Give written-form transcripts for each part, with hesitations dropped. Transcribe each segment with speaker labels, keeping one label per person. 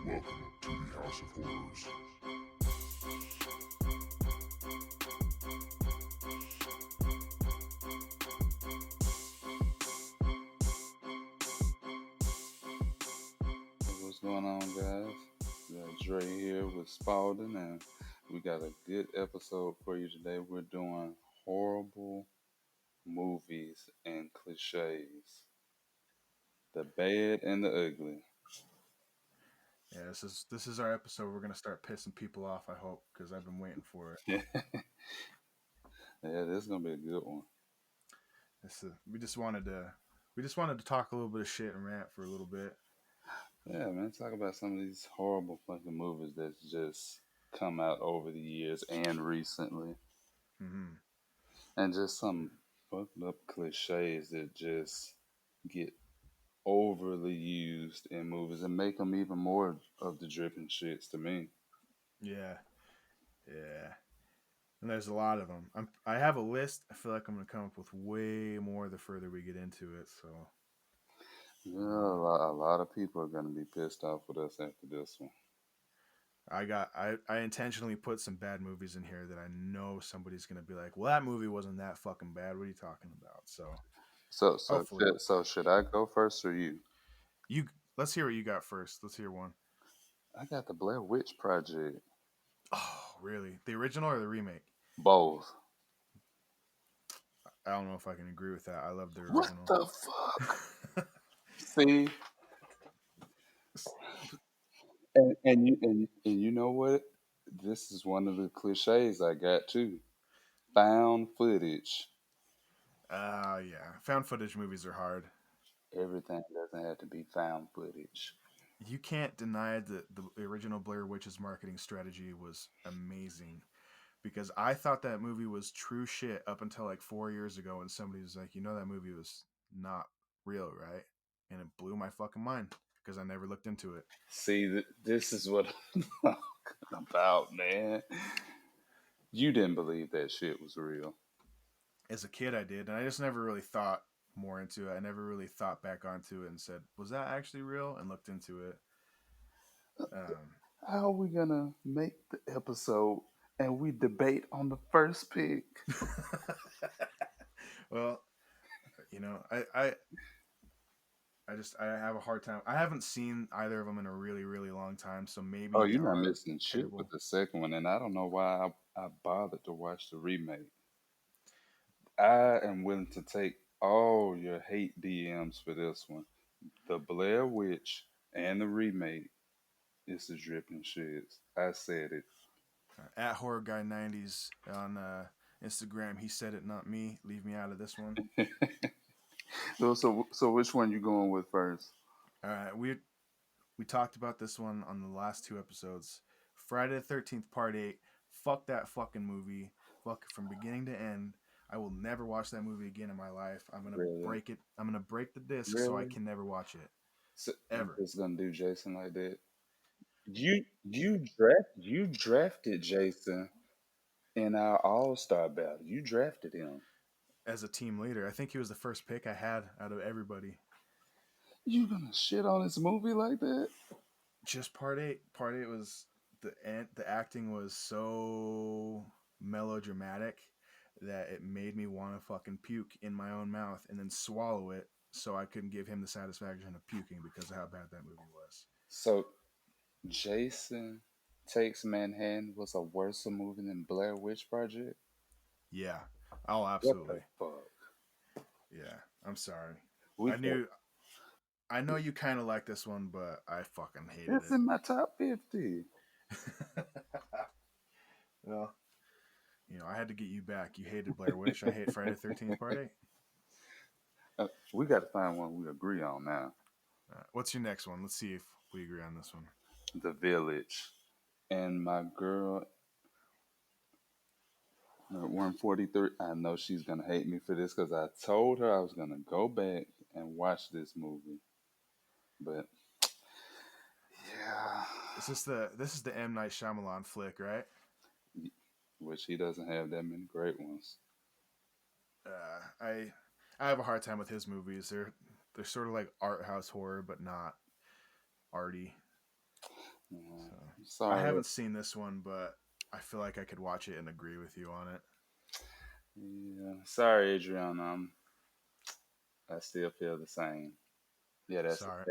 Speaker 1: Welcome to the House of Horrors.
Speaker 2: What's going on, guys? We got Dre here with Spaulding, and we got a good episode for you today. We're doing horrible movies and cliches, the bad and the ugly.
Speaker 3: Yeah, this is our episode. We're gonna start pissing people off. I hope because I've been waiting for it.
Speaker 2: Yeah, this is gonna be a good one.
Speaker 3: We just wanted to talk a little bit of shit and rant for a little bit.
Speaker 2: Yeah, man, talk about some of these horrible fucking movies that's just come out over the years and recently,
Speaker 3: Hmm.
Speaker 2: and just some fucked up cliches that just get overly used in movies and make them even more of the dripping shits to me.
Speaker 3: Yeah, yeah. And there's a lot of them. I have a list. I feel like I'm gonna come up with way more the further we get into it. So,
Speaker 2: Yeah,
Speaker 3: um,
Speaker 2: a lot of people are gonna be pissed off with us after this one.
Speaker 3: I intentionally put some bad movies in here that I know somebody's gonna be like, "Well, that movie wasn't that fucking bad. What are you talking about?" So hopefully,
Speaker 2: So should I go first or you?
Speaker 3: you let's hear what you got first. Let's hear one.
Speaker 2: I got the Blair Witch Project.
Speaker 3: Oh, really? The original or the remake?
Speaker 2: Both.
Speaker 3: I don't know if I can agree with that. I love the
Speaker 2: What
Speaker 3: original.
Speaker 2: the fuck? See, and you know what? This is one of the cliches I got too. Found footage.
Speaker 3: Yeah. Found footage movies are hard.
Speaker 2: Everything doesn't have to be found footage.
Speaker 3: You can't deny that the original Blair Witch's marketing strategy was amazing because I thought that movie was true shit up until like 4 years ago when somebody was like, that movie was not real, right? And it blew my fucking mind because I never looked into it.
Speaker 2: See, this is what I'm talking about, man. You didn't believe that shit was real.
Speaker 3: As a kid, I did, and I just never really thought more into it. I never really thought back onto it and said, was that actually real? And looked into it. Um,
Speaker 2: How are we gonna make the episode and we debate on the first pick?
Speaker 3: well, you know, I have a hard time. I haven't seen either of them in a really, really long time, so maybe
Speaker 2: Oh,
Speaker 3: they
Speaker 2: you're not
Speaker 3: are
Speaker 2: missing shit with
Speaker 3: terrible.
Speaker 2: the second one, and I don't know why I bothered to watch the remake. I am willing to take all your hate DMs for this one. The Blair Witch and the remake is the dripping shits. I said it.
Speaker 3: At Horror Guy 90s on Instagram, he said it, not me. Leave me out of this one.
Speaker 2: So which one you going with first?
Speaker 3: All right, we talked about this one on the last two episodes. Friday the 13th Part 8. Fuck that fucking movie. Fuck it from beginning to end. I will never watch that movie again in my life. I'm gonna
Speaker 2: Really?
Speaker 3: break it. I'm gonna break the disc so I
Speaker 2: Really?
Speaker 3: can never watch it
Speaker 2: So you
Speaker 3: ever.
Speaker 2: just gonna do Jason like that? You drafted Jason in our All Star battle. You drafted him.
Speaker 3: As a team leader, I think he was the first pick I had out of everybody.
Speaker 2: You gonna shit on this movie like that?
Speaker 3: Just Part 8. Part 8 was the acting was so melodramatic that it made me want to fucking puke in my own mouth and then swallow it so I couldn't give him the satisfaction of puking because of how bad that movie was.
Speaker 2: So Jason Takes Manhattan was a worse movie than Blair Witch Project.
Speaker 3: Yeah. Oh,
Speaker 2: What the
Speaker 3: absolutely.
Speaker 2: fuck?
Speaker 3: Yeah. I'm sorry.
Speaker 2: We
Speaker 3: I
Speaker 2: got
Speaker 3: knew I know you kind of like this one, but I fucking hated
Speaker 2: it's
Speaker 3: it.
Speaker 2: in my top 50.
Speaker 3: well, I had to get you back. You hated Blair Witch. I hate Friday the 13th Part 8.
Speaker 2: We got to find one we agree on now.
Speaker 3: What's your next one? Let's see if we agree on this one.
Speaker 2: The Village. And my girl, 143, I know she's going to hate me for this because I told her I was going to go back and watch this movie. But yeah,
Speaker 3: This is the M Night Shyamalan flick, right?
Speaker 2: which he doesn't have that many great ones.
Speaker 3: I have a hard time with his movies. They're sort of like art house horror, but not arty. I
Speaker 2: Sorry.
Speaker 3: haven't seen this one, but I feel like I could watch it and agree with you on it.
Speaker 2: Yeah. Sorry, Adrian. I still feel the same. Yeah, that's
Speaker 3: Sorry.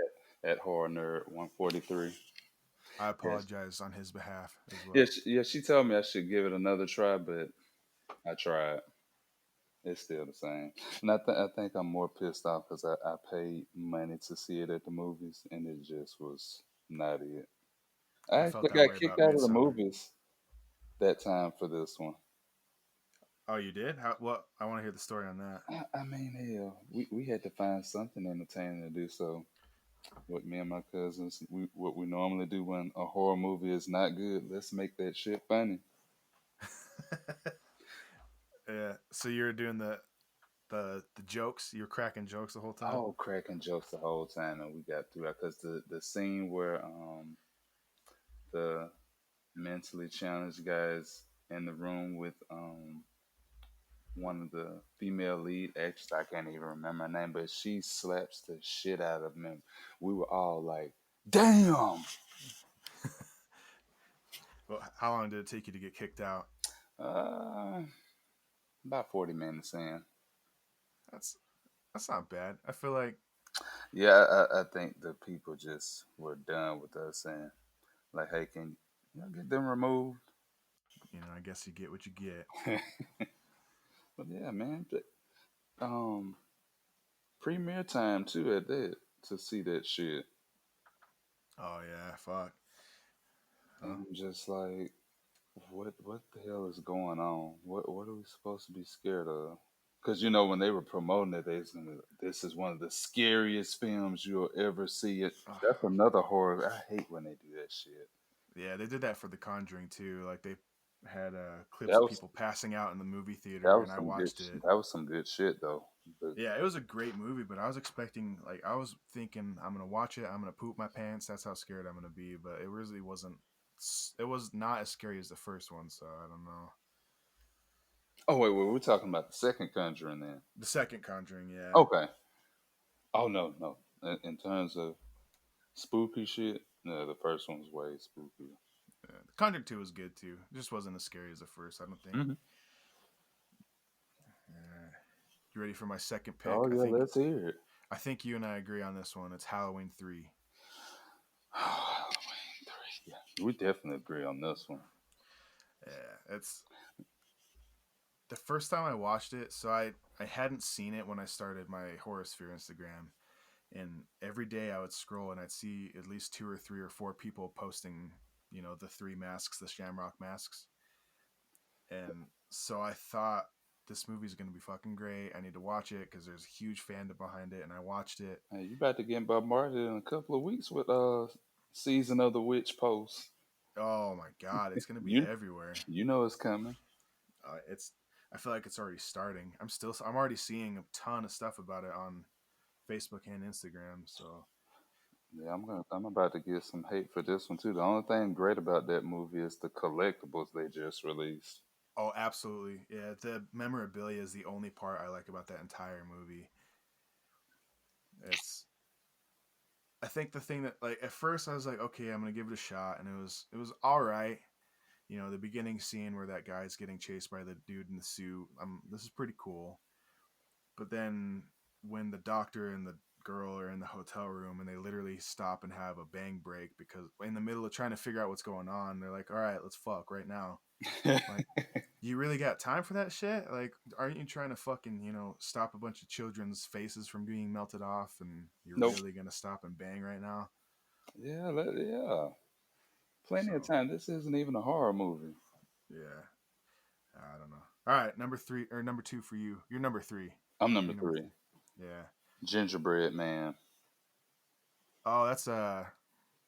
Speaker 2: at horror nerd 143.
Speaker 3: I
Speaker 2: Yes.
Speaker 3: apologize on his behalf as
Speaker 2: Yeah,
Speaker 3: well.
Speaker 2: yeah. She told me I should give it another try, but I tried. It's still the same. And I think I'm more pissed off because I paid money to see it at the movies, and it just was not it. I
Speaker 3: I felt
Speaker 2: actually
Speaker 3: that
Speaker 2: got
Speaker 3: way
Speaker 2: kicked
Speaker 3: about
Speaker 2: out of the
Speaker 3: Midsummer.
Speaker 2: movies that time for this one.
Speaker 3: Oh, you did? How? What? I want to hear the story on that.
Speaker 2: I mean, hell, we had to find something entertaining to do. So, with me and my cousins, what we normally do when a horror movie is not good, let's make that shit funny.
Speaker 3: Yeah. So you were doing the jokes. You were cracking jokes the whole time.
Speaker 2: Oh, cracking jokes the whole time, and we got through it because the scene where the mentally challenged guys in the room with one of the female lead actors, I can't even remember her name, but she slaps the shit out of him. We were all like, "Damn!"
Speaker 3: Well, how long did it take you to get kicked out?
Speaker 2: Uh, about 40 minutes in.
Speaker 3: That's that's not bad. I feel like
Speaker 2: Yeah, I think the people just were done with us and like, hey, can you get them removed?
Speaker 3: I guess you get what you get.
Speaker 2: But yeah, man, um, premiere time too at that to see that shit.
Speaker 3: Oh yeah, fuck.
Speaker 2: And
Speaker 3: Huh?
Speaker 2: I'm just like, what the hell is going on? What are we supposed to be scared of? Because when they were promoting it, they said this is one of the scariest films you'll ever see. It. That's another horror. I hate when they do that shit.
Speaker 3: Yeah, they did that for The Conjuring too. Like they had clips
Speaker 2: That
Speaker 3: of
Speaker 2: was
Speaker 3: people passing out in the movie
Speaker 2: that
Speaker 3: theater,
Speaker 2: was
Speaker 3: and I
Speaker 2: some good.
Speaker 3: watched it.
Speaker 2: That was some good shit though. But
Speaker 3: Yeah, it was a great movie, but I was expecting, like, I was thinking, I'm gonna watch it, I'm gonna poop my pants. That's how scared I'm gonna be. But it really wasn't. It was not as scary as the first one, so I don't know.
Speaker 2: oh wait, we're talking about the second Conjuring then.
Speaker 3: The second Conjuring, yeah.
Speaker 2: Okay. Oh no, no. In terms of spooky shit, no, the first one's way spookier.
Speaker 3: The Conjuring 2 was good too. It just wasn't as scary as the first, I don't think.
Speaker 2: Hmm.
Speaker 3: You ready for my second pick?
Speaker 2: Oh
Speaker 3: I
Speaker 2: yeah,
Speaker 3: think
Speaker 2: let's hear it.
Speaker 3: I think you and I agree on this one. It's Halloween 3.
Speaker 2: Halloween 3. Yeah, we definitely agree on this one.
Speaker 3: Yeah, it's the first time I watched it, so I hadn't seen it when I started my Horosphere Instagram, and every day I would scroll and I'd see at least two or three or four people posting, the three masks, the Shamrock masks, and so I thought this movie's gonna be fucking great. I need to watch it because there's a huge fandom behind it, and I watched it.
Speaker 2: Hey, you about to get bombarded in a couple of weeks with season of the witch posts.
Speaker 3: Oh my god, it's gonna be
Speaker 2: You
Speaker 3: everywhere.
Speaker 2: you know it's coming.
Speaker 3: It's I feel like it's already starting. I'm already seeing a ton of stuff about it on Facebook and Instagram. So
Speaker 2: Yeah, I'm about to get some hate for this one too. The only thing great about that movie is the collectibles they just released.
Speaker 3: oh, absolutely, yeah. The memorabilia is the only part I like about that entire movie. It's I think the thing that, like, at first I was like, okay, I'm gonna give it a shot, and it was all right. The beginning scene where that guy's getting chased by the dude in the suit. This is pretty cool. But then when the doctor and the girl are in the hotel room and they literally stop and have a bang break because in the middle of trying to figure out what's going on, they're like, "All right, let's fuck right now." Like, you really got time for that shit? Like, aren't you trying to fucking, stop a bunch of children's faces from being melted off, and you're
Speaker 2: Nope.
Speaker 3: really gonna stop and bang right now?
Speaker 2: Yeah, yeah. Plenty of
Speaker 3: So
Speaker 2: time. This isn't even a horror movie.
Speaker 3: yeah, I don't know. All right, number three or number two for you. You're number three.
Speaker 2: I'm number
Speaker 3: You number
Speaker 2: three.
Speaker 3: Yeah.
Speaker 2: Gingerbread Man.
Speaker 3: Oh, that's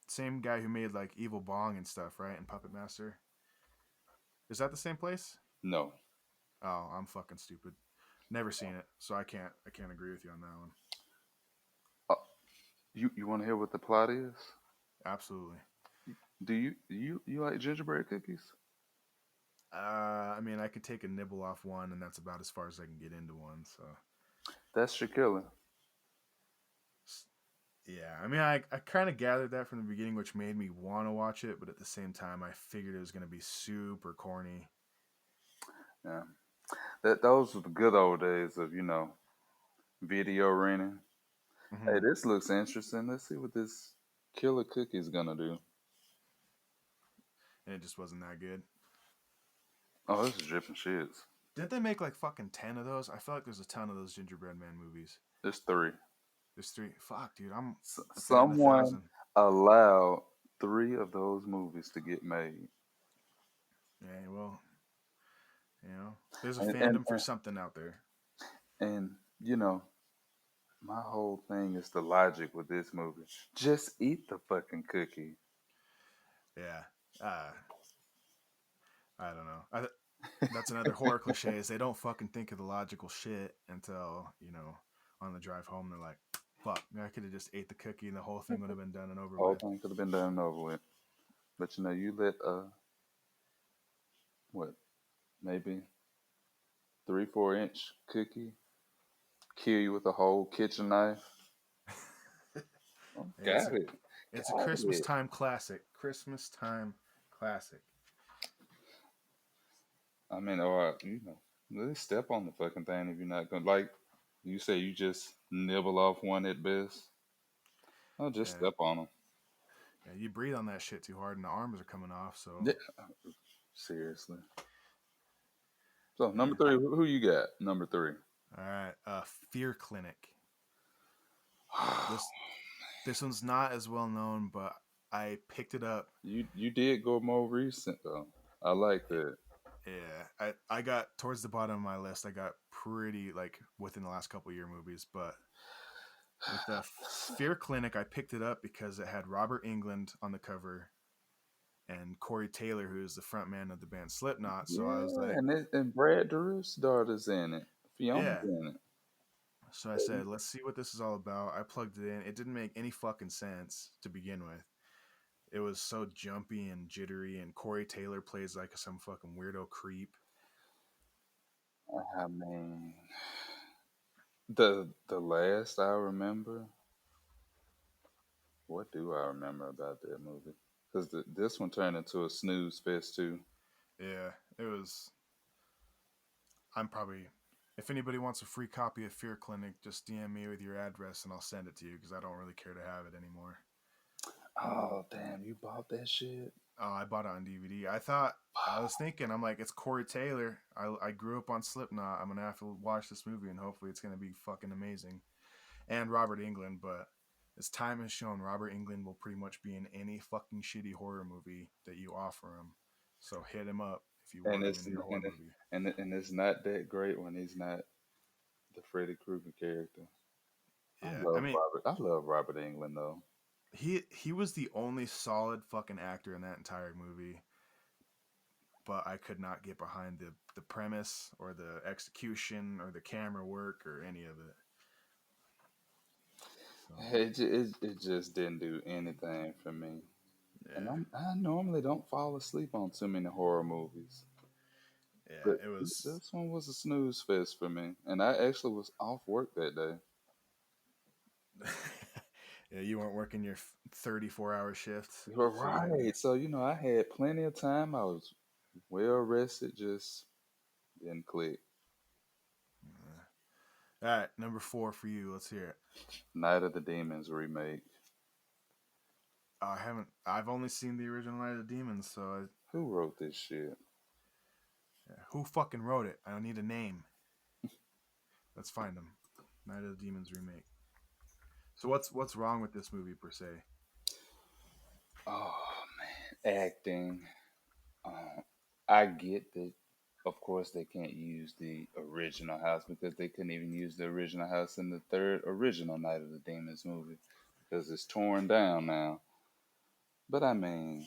Speaker 3: same guy who made like Evil Bong and stuff, right? And Puppet Master. Is that the same place?
Speaker 2: No.
Speaker 3: Oh, I'm fucking stupid. Never seen it, so I can't agree with you on that one.
Speaker 2: Uh, you want to hear what the plot is?
Speaker 3: Absolutely.
Speaker 2: Do you like gingerbread cookies?
Speaker 3: I mean, I could take a nibble off one, and that's about as far as I can get into one. So
Speaker 2: That's your killer.
Speaker 3: Yeah, I mean, I kind of gathered that from the beginning, which made me want to watch it, but at the same time, I figured it was going to be super corny.
Speaker 2: Yeah, those were the good old days of video renting. Hey,
Speaker 3: Hmm.
Speaker 2: this looks interesting. Let's see what this killer cookie's gonna do.
Speaker 3: And it just wasn't that good.
Speaker 2: Oh, this is dripping shits.
Speaker 3: Didn't they make like fucking 10 of those? I feel like there's a ton of those Gingerbread Man movies.
Speaker 2: There's three.
Speaker 3: There's three. Fuck, dude, I'm batting a
Speaker 2: Someone
Speaker 3: thousand.
Speaker 2: allowed three of those movies to get made,
Speaker 3: Yeah, well, there's a
Speaker 2: and and
Speaker 3: fandom for something out there.
Speaker 2: and you know, my whole thing is the logic with this movie. Just eat the fucking cookie.
Speaker 3: Yeah. I don't know. That's another horror cliche is they don't fucking think of the logical shit until, on the drive home, they're like, fuck, I could have just ate the cookie and the whole thing would have been done and over
Speaker 2: Whole
Speaker 3: with.
Speaker 2: thing could have been done and over with. But you let what, maybe 3-4 inch cookie kill you with a whole kitchen knife. Oh,
Speaker 3: it's
Speaker 2: got
Speaker 3: a
Speaker 2: it.
Speaker 3: it's a
Speaker 2: Got
Speaker 3: Christmas
Speaker 2: it.
Speaker 3: time classic. Christmas time classic.
Speaker 2: I mean, or really step on the fucking thing if you're not gonna like. You say you just nibble off one at best. Oh, just
Speaker 3: Yeah,
Speaker 2: step on them.
Speaker 3: yeah, you breathe on that shit too hard and the arms are coming off. So
Speaker 2: Yeah, seriously. So number
Speaker 3: yeah.
Speaker 2: three, who you got? Number three.
Speaker 3: All right. Fear Clinic. This this one's not as well known, but I picked it up.
Speaker 2: You did go more recent though. I like that.
Speaker 3: Yeah, I got towards the bottom of my list. I got pretty like within the last couple year movies, but with the Fear Clinic, I picked it up because it had Robert England on the cover and Corey Taylor, who is the front man of the band Slipknot. So I was
Speaker 2: Yeah,
Speaker 3: like,
Speaker 2: and Brad Dourif's daughter's in it. Fiona's
Speaker 3: yeah.
Speaker 2: in it.
Speaker 3: So I said, let's see what this is all about. I plugged it in. It didn't make any fucking sense to begin with. It was so jumpy and jittery, and Corey Taylor plays like some fucking weirdo creep.
Speaker 2: I mean, the last I remember, what do I remember about that movie? Because this one turned into a snooze fest too.
Speaker 3: Yeah, it was. I'm probably. If anybody wants a free copy of Fear Clinic, just DM me with your address and I'll send it to you because I don't really care to have it anymore.
Speaker 2: Oh damn, you bought that shit?
Speaker 3: Oh, I bought it on DVD. I was thinking, I'm like, it's Corey Taylor. I grew up on Slipknot. I'm gonna have to watch this movie and hopefully it's gonna be fucking amazing. And Robert Englund, but as time has shown, Robert Englund will pretty much be in any fucking shitty horror movie that you offer him. So hit him up if you
Speaker 2: And
Speaker 3: want him
Speaker 2: it's
Speaker 3: in your horror
Speaker 2: and it,
Speaker 3: movie.
Speaker 2: and it's not that great when he's not the Freddy Krueger character.
Speaker 3: Yeah, I mean,
Speaker 2: I love Robert England though.
Speaker 3: he was the only solid fucking actor in that entire movie, but I could not get behind the premise or the execution or the camera work or any of it. So
Speaker 2: It just didn't do anything for me. And
Speaker 3: yeah,
Speaker 2: I normally don't fall asleep on too many horror movies, but
Speaker 3: yeah, it was.
Speaker 2: this one was a snooze fest for me. And I actually was off work that day.
Speaker 3: Yeah, you weren't working your 34-hour shift,
Speaker 2: You're
Speaker 3: so you didn't.
Speaker 2: right. So I had plenty of time. I was well rested. Just didn't click.
Speaker 3: All right, number 4 for you. Let's hear it.
Speaker 2: Night of the Demons remake.
Speaker 3: I haven't. I've only seen the original Night of the Demons, so
Speaker 2: Who wrote this shit?
Speaker 3: yeah. Who fucking wrote it? I don't need a name. Let's find them. Night of the Demons remake. So what's wrong with this movie per se?
Speaker 2: Oh man, acting. I get that. Of course, they can't use the original house because they couldn't even use the original house in the third original Night of the Demons movie because it's torn down now. But I mean,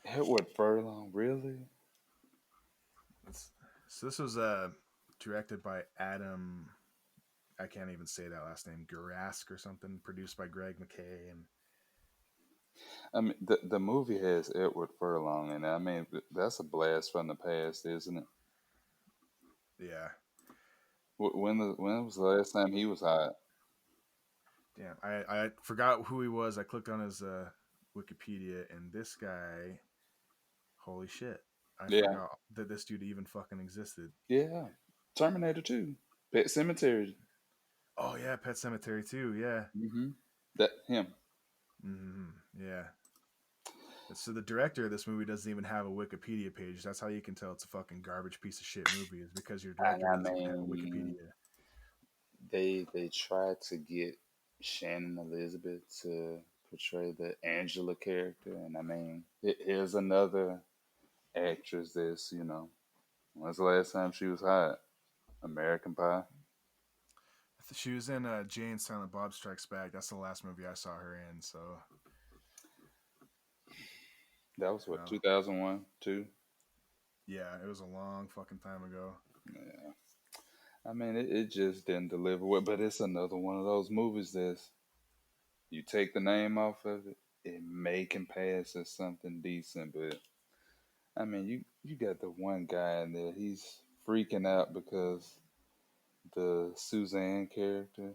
Speaker 2: Edward Furlong, really?
Speaker 3: So this was directed by Adam. I can't even say that last name. Gurask or something. Produced by Greg McKay and
Speaker 2: I mean, the movie has Edward Furlong in it. I mean, that's a blast from the past, isn't it?
Speaker 3: yeah.
Speaker 2: When was the last time he was hot?
Speaker 3: Damn, I forgot who he was. I clicked on his Wikipedia, and this guy, holy shit, I
Speaker 2: Yeah,
Speaker 3: forgot that this dude even fucking existed.
Speaker 2: yeah. Terminator 2, Pet Cemetery.
Speaker 3: Oh yeah, Pet Cemetery too. Yeah,
Speaker 2: Mm-hmm. That him.
Speaker 3: yeah. So the director of this movie doesn't even have a Wikipedia page. That's how you can tell it's a fucking garbage piece of shit movie. Is because your
Speaker 2: And
Speaker 3: director
Speaker 2: I
Speaker 3: doesn't even have a
Speaker 2: mean,
Speaker 3: Wikipedia.
Speaker 2: they tried to get Shannon Elizabeth to portray the Angela character, and I mean, here's another actress that's when's the last time she was hot? American Pie.
Speaker 3: She was in Jay and Silent Bob Strikes Back. That's the last movie I saw her in. So,
Speaker 2: That was what,
Speaker 3: well,
Speaker 2: 2001, two.
Speaker 3: yeah, it was a long fucking time ago.
Speaker 2: Yeah. I mean, it just didn't deliver well, but it's another one of those movies that's you take the name off of it, it may can pass as something decent, but I mean, you got the one guy in there, he's freaking out because the Suzanne character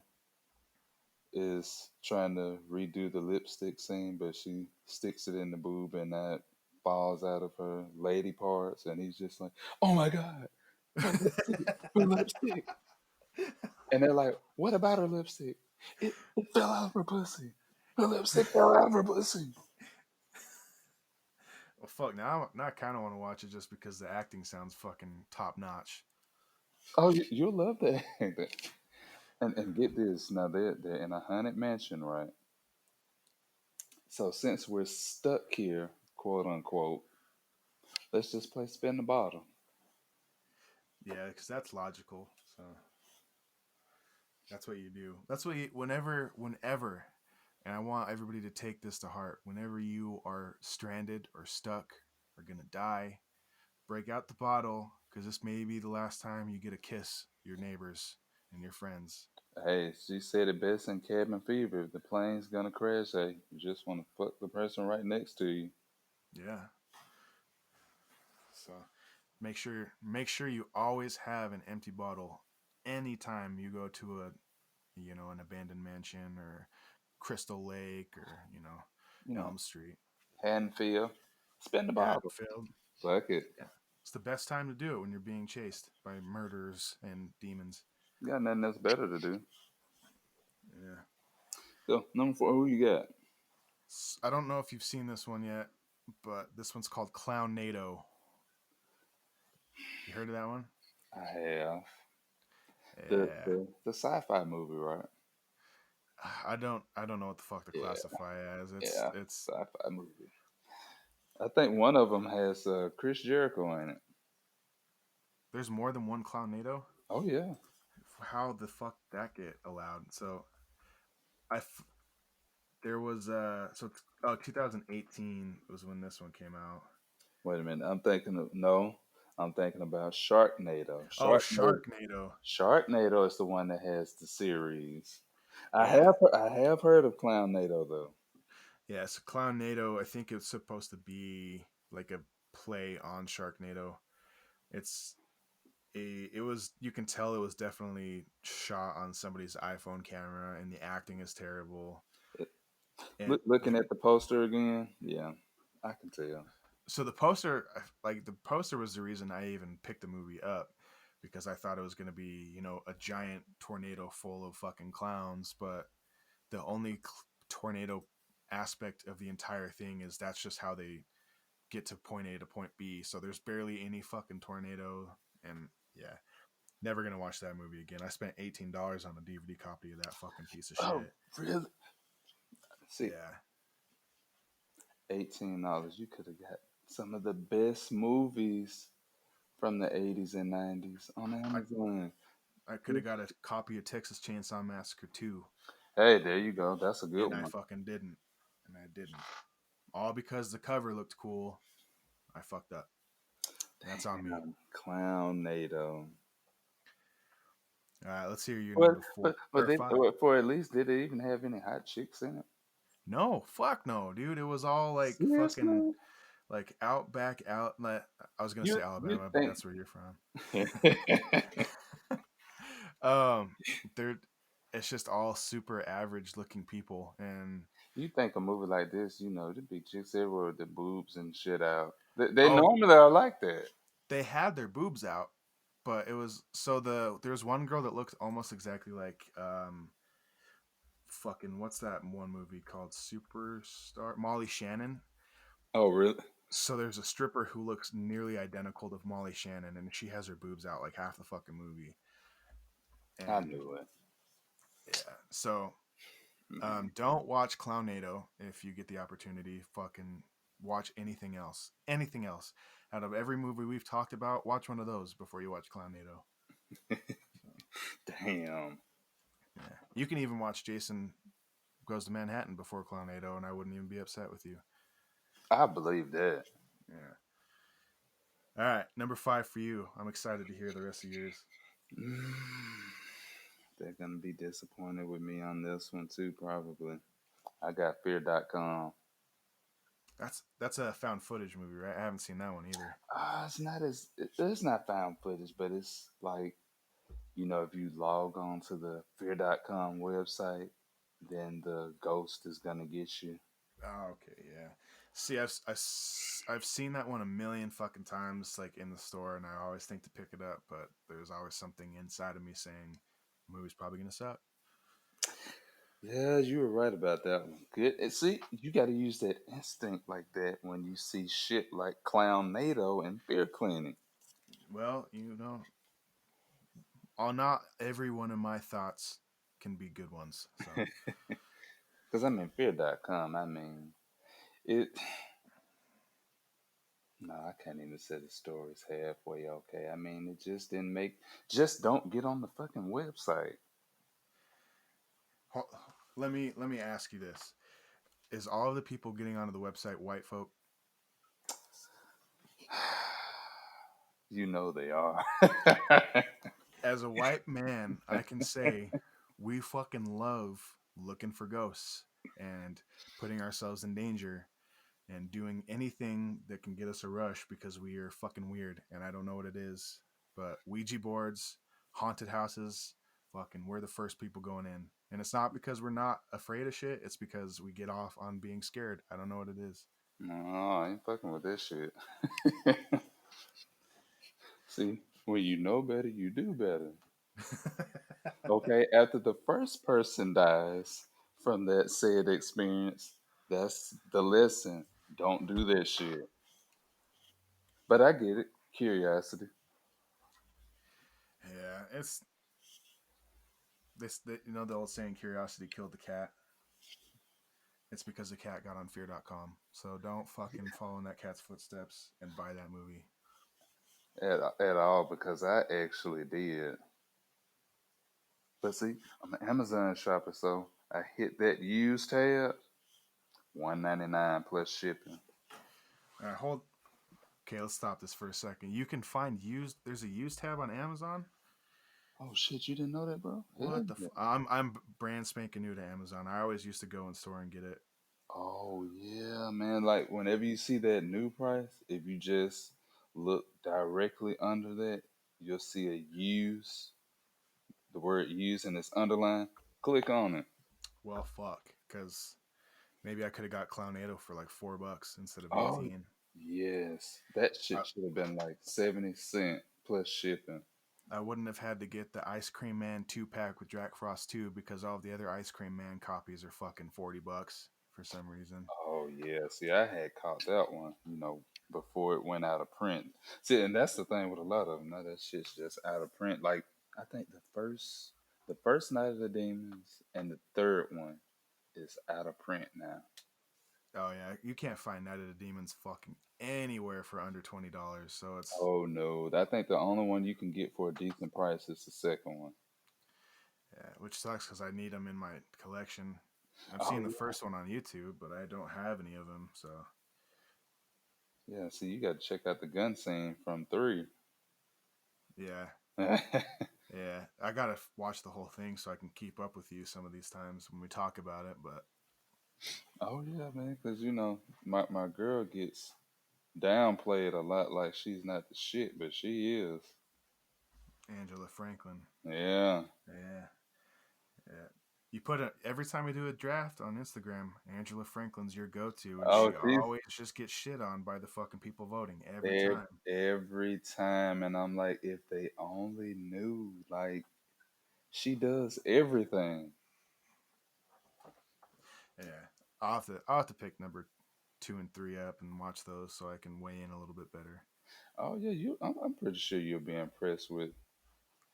Speaker 2: is trying to redo the lipstick scene, but she sticks it in the boob and that falls out of her lady parts, and he's just like, "Oh my god, her lipstick, her lipstick!" And they're like, "What about her lipstick? It fell out of her pussy. Her lipstick fell out of her pussy."
Speaker 3: Well, fuck. Now I kind of want to watch it just because the acting sounds fucking top notch.
Speaker 2: Oh, you'll love that. And get this, now they're in a haunted mansion, right? So since we're stuck here, quote unquote, let's just play spin the bottle.
Speaker 3: Yeah, because that's logical. So that's what you do. That's what you, whenever, and I want everybody to take this to heart. Whenever you are stranded or stuck or gonna die, break out the bottle because this may be the last time you get a kiss your neighbors and your friends.
Speaker 2: Hey, she said it best in Cabin Fever. If the plane's gonna crash, hey, you just want to fuck the person right next to you.
Speaker 3: Yeah. So make sure you always have an empty bottle anytime you go to an abandoned mansion or Crystal Lake or
Speaker 2: You know,
Speaker 3: Elm Street,
Speaker 2: Haddonfield, spin the bottle.
Speaker 3: Haddonfield.
Speaker 2: Fuck it.
Speaker 3: Yeah, it's the best time to do it when you're being chased by murderers and demons.
Speaker 2: You got nothing else better to do.
Speaker 3: Yeah.
Speaker 2: So, number four, who you got?
Speaker 3: I don't know if you've seen this one yet, but this one's called Clownnato. You heard of that one?
Speaker 2: I have
Speaker 3: Yeah.
Speaker 2: the sci-fi movie, right?
Speaker 3: I don't know what the fuck to
Speaker 2: Yeah,
Speaker 3: classify as. It's
Speaker 2: yeah,
Speaker 3: it's
Speaker 2: sci-fi movie. I think one of them has Chris Jericho in it.
Speaker 3: there's more than one Clownnato.
Speaker 2: Oh yeah.
Speaker 3: How the fuck did that get allowed? So I f- there was so it's, 2018 was when this one came out.
Speaker 2: Wait a minute. I'm thinking of no. I'm thinking about Sharknado.
Speaker 3: Oh,
Speaker 2: Sharknado.
Speaker 3: Sharknado.
Speaker 2: Sharknado is the one that has the series.
Speaker 3: Yeah.
Speaker 2: I have heard of Clownado though.
Speaker 3: Yeah, so Clownado, I think it's supposed to be like a play on Sharknado. It's it was, you can tell it was definitely shot on somebody's iPhone camera and the acting is terrible. And
Speaker 2: Looking at the poster again, yeah, I can tell.
Speaker 3: so the poster, like the poster was the reason I even picked the movie up because I thought it was going to be, a giant tornado full of fucking clowns, but the only tornado aspect of the entire thing is that's just how they get to point A to point B. So there's barely any fucking tornado. And yeah, never gonna watch that movie again. I spent $18 on a DVD copy of that fucking piece of
Speaker 2: Oh,
Speaker 3: shit.
Speaker 2: really? See,
Speaker 3: Yeah,
Speaker 2: $18. You could have got some of the best movies from the 80s and 90s on
Speaker 3: I
Speaker 2: Amazon.
Speaker 3: I could have got a copy of Texas Chainsaw Massacre 2,
Speaker 2: Hey, there you go. That's a good
Speaker 3: and I
Speaker 2: one.
Speaker 3: fucking didn't. And I didn't. All because the cover looked cool. I fucked up. That's on me.
Speaker 2: Damn, Clownado.
Speaker 3: All right, let's hear your
Speaker 2: But
Speaker 3: number four
Speaker 2: but
Speaker 3: or
Speaker 2: they,
Speaker 3: five.
Speaker 2: for at least did it even have any hot chicks in it?
Speaker 3: No, fuck no, dude. It was all like fucking
Speaker 2: Seriously?
Speaker 3: like Outback outlet. I was gonna say
Speaker 2: You
Speaker 3: Alabama, but
Speaker 2: think?
Speaker 3: that's where you're from. um, there. it's just all super average looking people, and
Speaker 2: You think a movie like this, there'd be chicks everywhere with the boobs and shit out. They
Speaker 3: oh,
Speaker 2: normally are like that.
Speaker 3: they had their boobs out, but it was there's one girl that looked almost exactly like fucking what's that one movie called Superstar, Molly Shannon.
Speaker 2: Oh, really?
Speaker 3: So there's a stripper who looks nearly identical to Molly Shannon, and she has her boobs out like half the fucking movie.
Speaker 2: I
Speaker 3: And
Speaker 2: knew it.
Speaker 3: yeah, so
Speaker 2: Man.
Speaker 3: don't watch Clownnato if you get the opportunity. Fucking watch anything else. Anything else. Out of every movie we've talked about, watch one of those before you watch Clownnato. So,
Speaker 2: Damn.
Speaker 3: yeah. You can even watch Jason Goes to Manhattan before Clownnato, and I wouldn't even be upset with you.
Speaker 2: I believe that.
Speaker 3: Yeah. All right, number 5 for you. I'm excited to hear the rest of yours.
Speaker 2: They're gonna be disappointed with me on this one too, probably. I got fear.com.
Speaker 3: That's a found footage movie, right? I haven't seen that one either.
Speaker 2: It's not found footage, but it's like, if you log on to the fear.com website, then the ghost is gonna get you.
Speaker 3: Oh, okay, yeah. See, I've seen that one a million fucking times, like in the store, and I always think to pick it up, but there's always something inside of me saying, the movie's probably gonna suck.
Speaker 2: Yeah, you were right about that one. Good. And see, you got to use that instinct like that when you see shit like Clownnato and fear cleaning.
Speaker 3: Well, not every one of my thoughts can be good ones. So,
Speaker 2: Because I mean, fear.com, I mean, it. No, I can't even say the story's halfway okay. I mean, it just didn't make. Just don't get on the fucking website.
Speaker 3: let me ask you this: is all of the people getting onto the website white folk?
Speaker 2: You know they are.
Speaker 3: As a white man, I can say we fucking love looking for ghosts and putting ourselves in danger and doing anything that can get us a rush because we are fucking weird and I don't know what it is. But Ouija boards, haunted houses, fucking we're the first people going in. And it's not because we're not afraid of shit, it's because we get off on being scared. I don't know what it is.
Speaker 2: No, I ain't fucking with this shit. See, when you know better, you do better. Okay, after the first person dies from that said experience, that's the lesson. Don't do that shit. But I get it. Curiosity.
Speaker 3: Yeah, it's the old saying curiosity killed the cat. It's because the cat got on fear.com. So don't fucking follow in that cat's footsteps and buy that movie.
Speaker 2: At all, because I actually did. But see, I'm an Amazon shopper, so I hit that use tab, $1.99 plus shipping.
Speaker 3: All right, hold. Okay, let's stop this for a second. You can find used. There's a used tab on Amazon.
Speaker 2: Oh shit, you didn't know that, bro? Hell
Speaker 3: What the?
Speaker 2: yeah.
Speaker 3: I'm brand spanking new to Amazon. I always used to go in store and get it.
Speaker 2: Oh yeah, man. Like whenever you see that new price, if you just look directly under that, you'll see a use, the word use and it's underlined. Click on it.
Speaker 3: Well, fuck, because maybe I could have got Clownnato for like $4 instead of
Speaker 2: Oh
Speaker 3: 18.
Speaker 2: yes. That
Speaker 3: I,
Speaker 2: shit should have been like 70 cents plus shipping.
Speaker 3: I wouldn't have had to get the Ice Cream Man 2 pack with Jack Frost 2 because all the other Ice Cream Man copies are fucking $40 for some reason.
Speaker 2: Oh yeah. See, I had caught that one, before it went out of print. See, and that's the thing with a lot of them. Now that shit's just out of print. Like I think the first Night of the Demons and the third one is out of print now.
Speaker 3: Oh yeah, you can't find Night of the Demons fucking anywhere for under $20. So it's
Speaker 2: Oh no, I think the only one you can get for a decent price is the second one.
Speaker 3: yeah, which sucks because I need them in my collection. I've
Speaker 2: Oh
Speaker 3: seen the
Speaker 2: yeah,
Speaker 3: first one on YouTube, but I don't have any of them. So
Speaker 2: yeah. See, you got to check out the gun scene from three.
Speaker 3: yeah,
Speaker 2: Oh
Speaker 3: yeah, I gotta watch the whole thing so I can keep up with you some of these times when we talk about it. But
Speaker 2: yeah, man, because my girl gets downplayed a lot, like she's not the shit, but she is.
Speaker 3: Angela Franklin,
Speaker 2: Yeah.
Speaker 3: yeah, Yeah. You put it every time we do a draft on Instagram. Angela Franklin's your go-to, and
Speaker 2: Oh,
Speaker 3: she
Speaker 2: she's
Speaker 3: always just gets shit on by the fucking people voting every
Speaker 2: every,
Speaker 3: time.
Speaker 2: every time, and I'm like, if they only knew, like, she does everything.
Speaker 3: Yeah, I'll have to pick number 2 and 3 up and watch those so I can weigh in a little bit better.
Speaker 2: Oh yeah, I'm pretty sure you'll be impressed with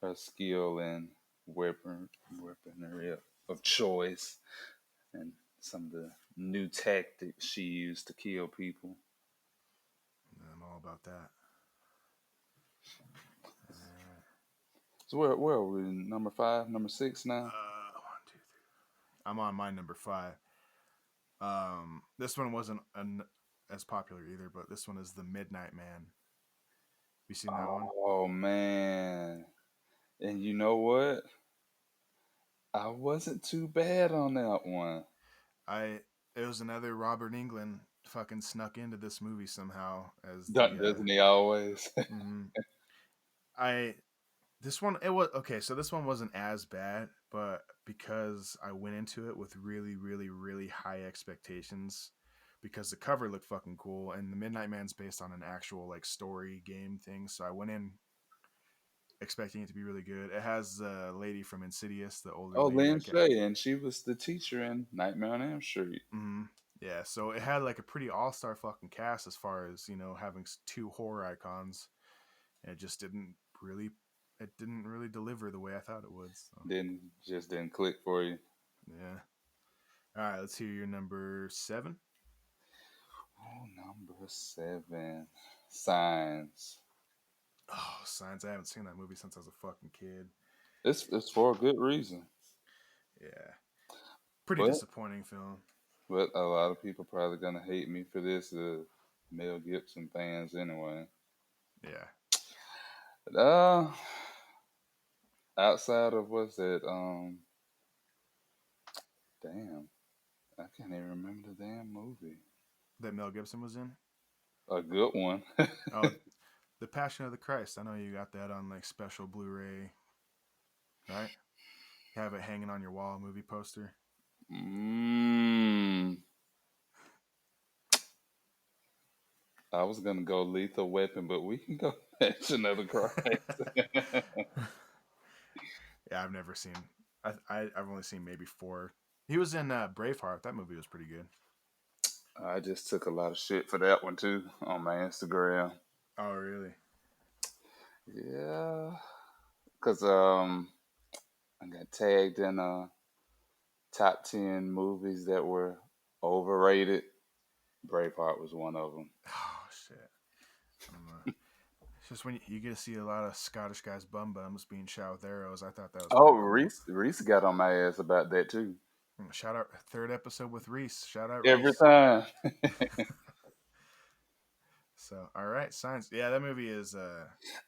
Speaker 2: her skill and weaponry of choice, and some of the new tactics she used to kill people.
Speaker 3: I'm all about that. Uh,
Speaker 2: So where are we? Number five, number six now.
Speaker 3: 1, 2, 3. I'm on my number 5. This one wasn't as popular either, but this one is The Midnight Man. You seen that one?
Speaker 2: Oh man, and you know what? I wasn't too bad on that one.
Speaker 3: I It was another Robert Englund fucking snuck into this movie somehow as the
Speaker 2: Doesn't he always?
Speaker 3: mhm. I This one, it was okay. So this one wasn't as bad, but because I went into it with really, really, really high expectations, because the cover looked fucking cool, and the Midnight Man's based on an actual like story game thing, so I went in expecting it to be really good. It has the lady from Insidious, the older
Speaker 2: Oh,
Speaker 3: lady.
Speaker 2: Lynn Shay, and she was the teacher in Nightmare on Elm Street.
Speaker 3: Yeah, so it had like a pretty all star fucking cast as far as having two horror icons, and really, it didn't really deliver the way I thought it would. So
Speaker 2: Didn't click for you.
Speaker 3: yeah. All right, let's hear your number 7.
Speaker 2: Oh, number seven, Signs.
Speaker 3: Oh, Signs. I haven't seen that movie since I was a fucking kid.
Speaker 2: It's for a good reason,
Speaker 3: Yeah, pretty
Speaker 2: but
Speaker 3: disappointing film.
Speaker 2: a lot of people probably gonna hate me for this. Mel Gibson fans anyway.
Speaker 3: Yeah,
Speaker 2: Uh, outside of what's that? Damn, I can't even remember the damn movie.
Speaker 3: that Mel Gibson was in.
Speaker 2: A good one.
Speaker 3: Oh, The Passion of the Christ. I know you got that on like special Blu-ray, right? You have it hanging on your wall, movie poster.
Speaker 2: mm, I was gonna go Lethal Weapon, but we can go Passion of the Christ.
Speaker 3: Yeah, I've never seen. I've only seen maybe 4. He was in Braveheart. That movie was pretty good.
Speaker 2: I just took a lot of shit for that one too on my Instagram.
Speaker 3: Oh, really?
Speaker 2: Yeah, cause I got tagged in top 10 movies that were overrated. Braveheart was one of them.
Speaker 3: Oh shit. It's just when you get to see a lot of Scottish guys bum bums being shot with arrows. I thought that was
Speaker 2: Oh,
Speaker 3: pretty cool.
Speaker 2: Reese got on my ass about that too.
Speaker 3: Shout out 3rd episode with Reese. Shout out
Speaker 2: Every
Speaker 3: Reese.
Speaker 2: time.
Speaker 3: So all right, Signs. Yeah, that movie is.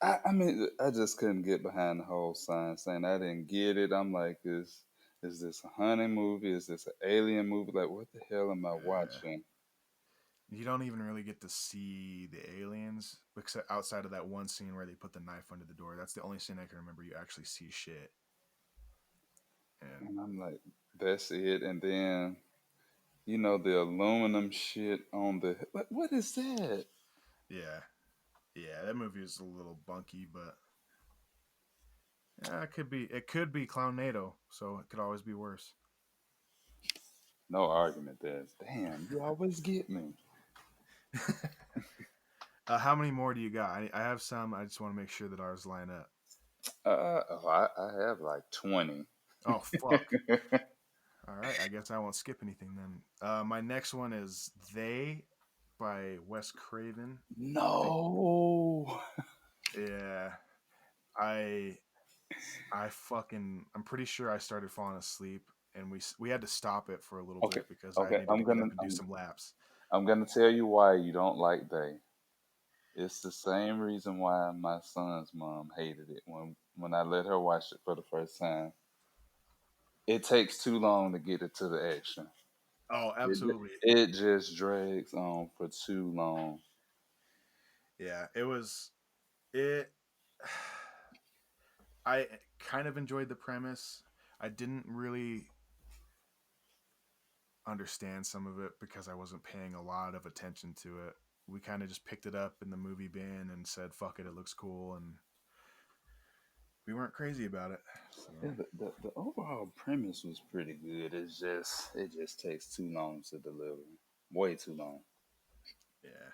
Speaker 2: I mean, I just couldn't get behind the whole sign saying I didn't get it. I'm like, is this a hunting movie? Is this an alien movie? Like, what the hell am I watching?
Speaker 3: You don't even really get to see the aliens, except outside of that one scene where they put the knife under the door. That's the only scene I can remember you actually see shit. And
Speaker 2: And I'm like, that's it. And then, the aluminum shit on the. What is that?
Speaker 3: yeah, yeah, that movie is a little bunky, but yeah, it could be Clownnato, so it could always be worse.
Speaker 2: No argument there. Damn, you always get me.
Speaker 3: How many more do you got? I have some. I just want to make sure that ours line up.
Speaker 2: I have like 20.
Speaker 3: Oh fuck! All right, I guess I won't skip anything then. My next one is They by Wes Craven. I think.
Speaker 2: No.
Speaker 3: Yeah, I I'm pretty sure I started falling asleep, and we had to stop it for a little
Speaker 2: Okay.
Speaker 3: bit because I
Speaker 2: Okay.
Speaker 3: needed to get up and do some laps.
Speaker 2: I'm gonna tell you why you don't like they. It's the same reason why my son's mom hated it when I let her watch it for the first time. It takes too long to get it to the action.
Speaker 3: Oh,
Speaker 2: It
Speaker 3: absolutely.
Speaker 2: it just drags on for too long.
Speaker 3: Yeah, it was it. I kind of enjoyed the premise. I didn't really understand some of it because I wasn't paying a lot of attention to it. We kind of just picked it up in the movie bin and said, "Fuck it, it looks cool," and we weren't crazy about it. So
Speaker 2: Yeah, the overall premise was pretty good. It just takes too long to deliver. Way too long.
Speaker 3: yeah,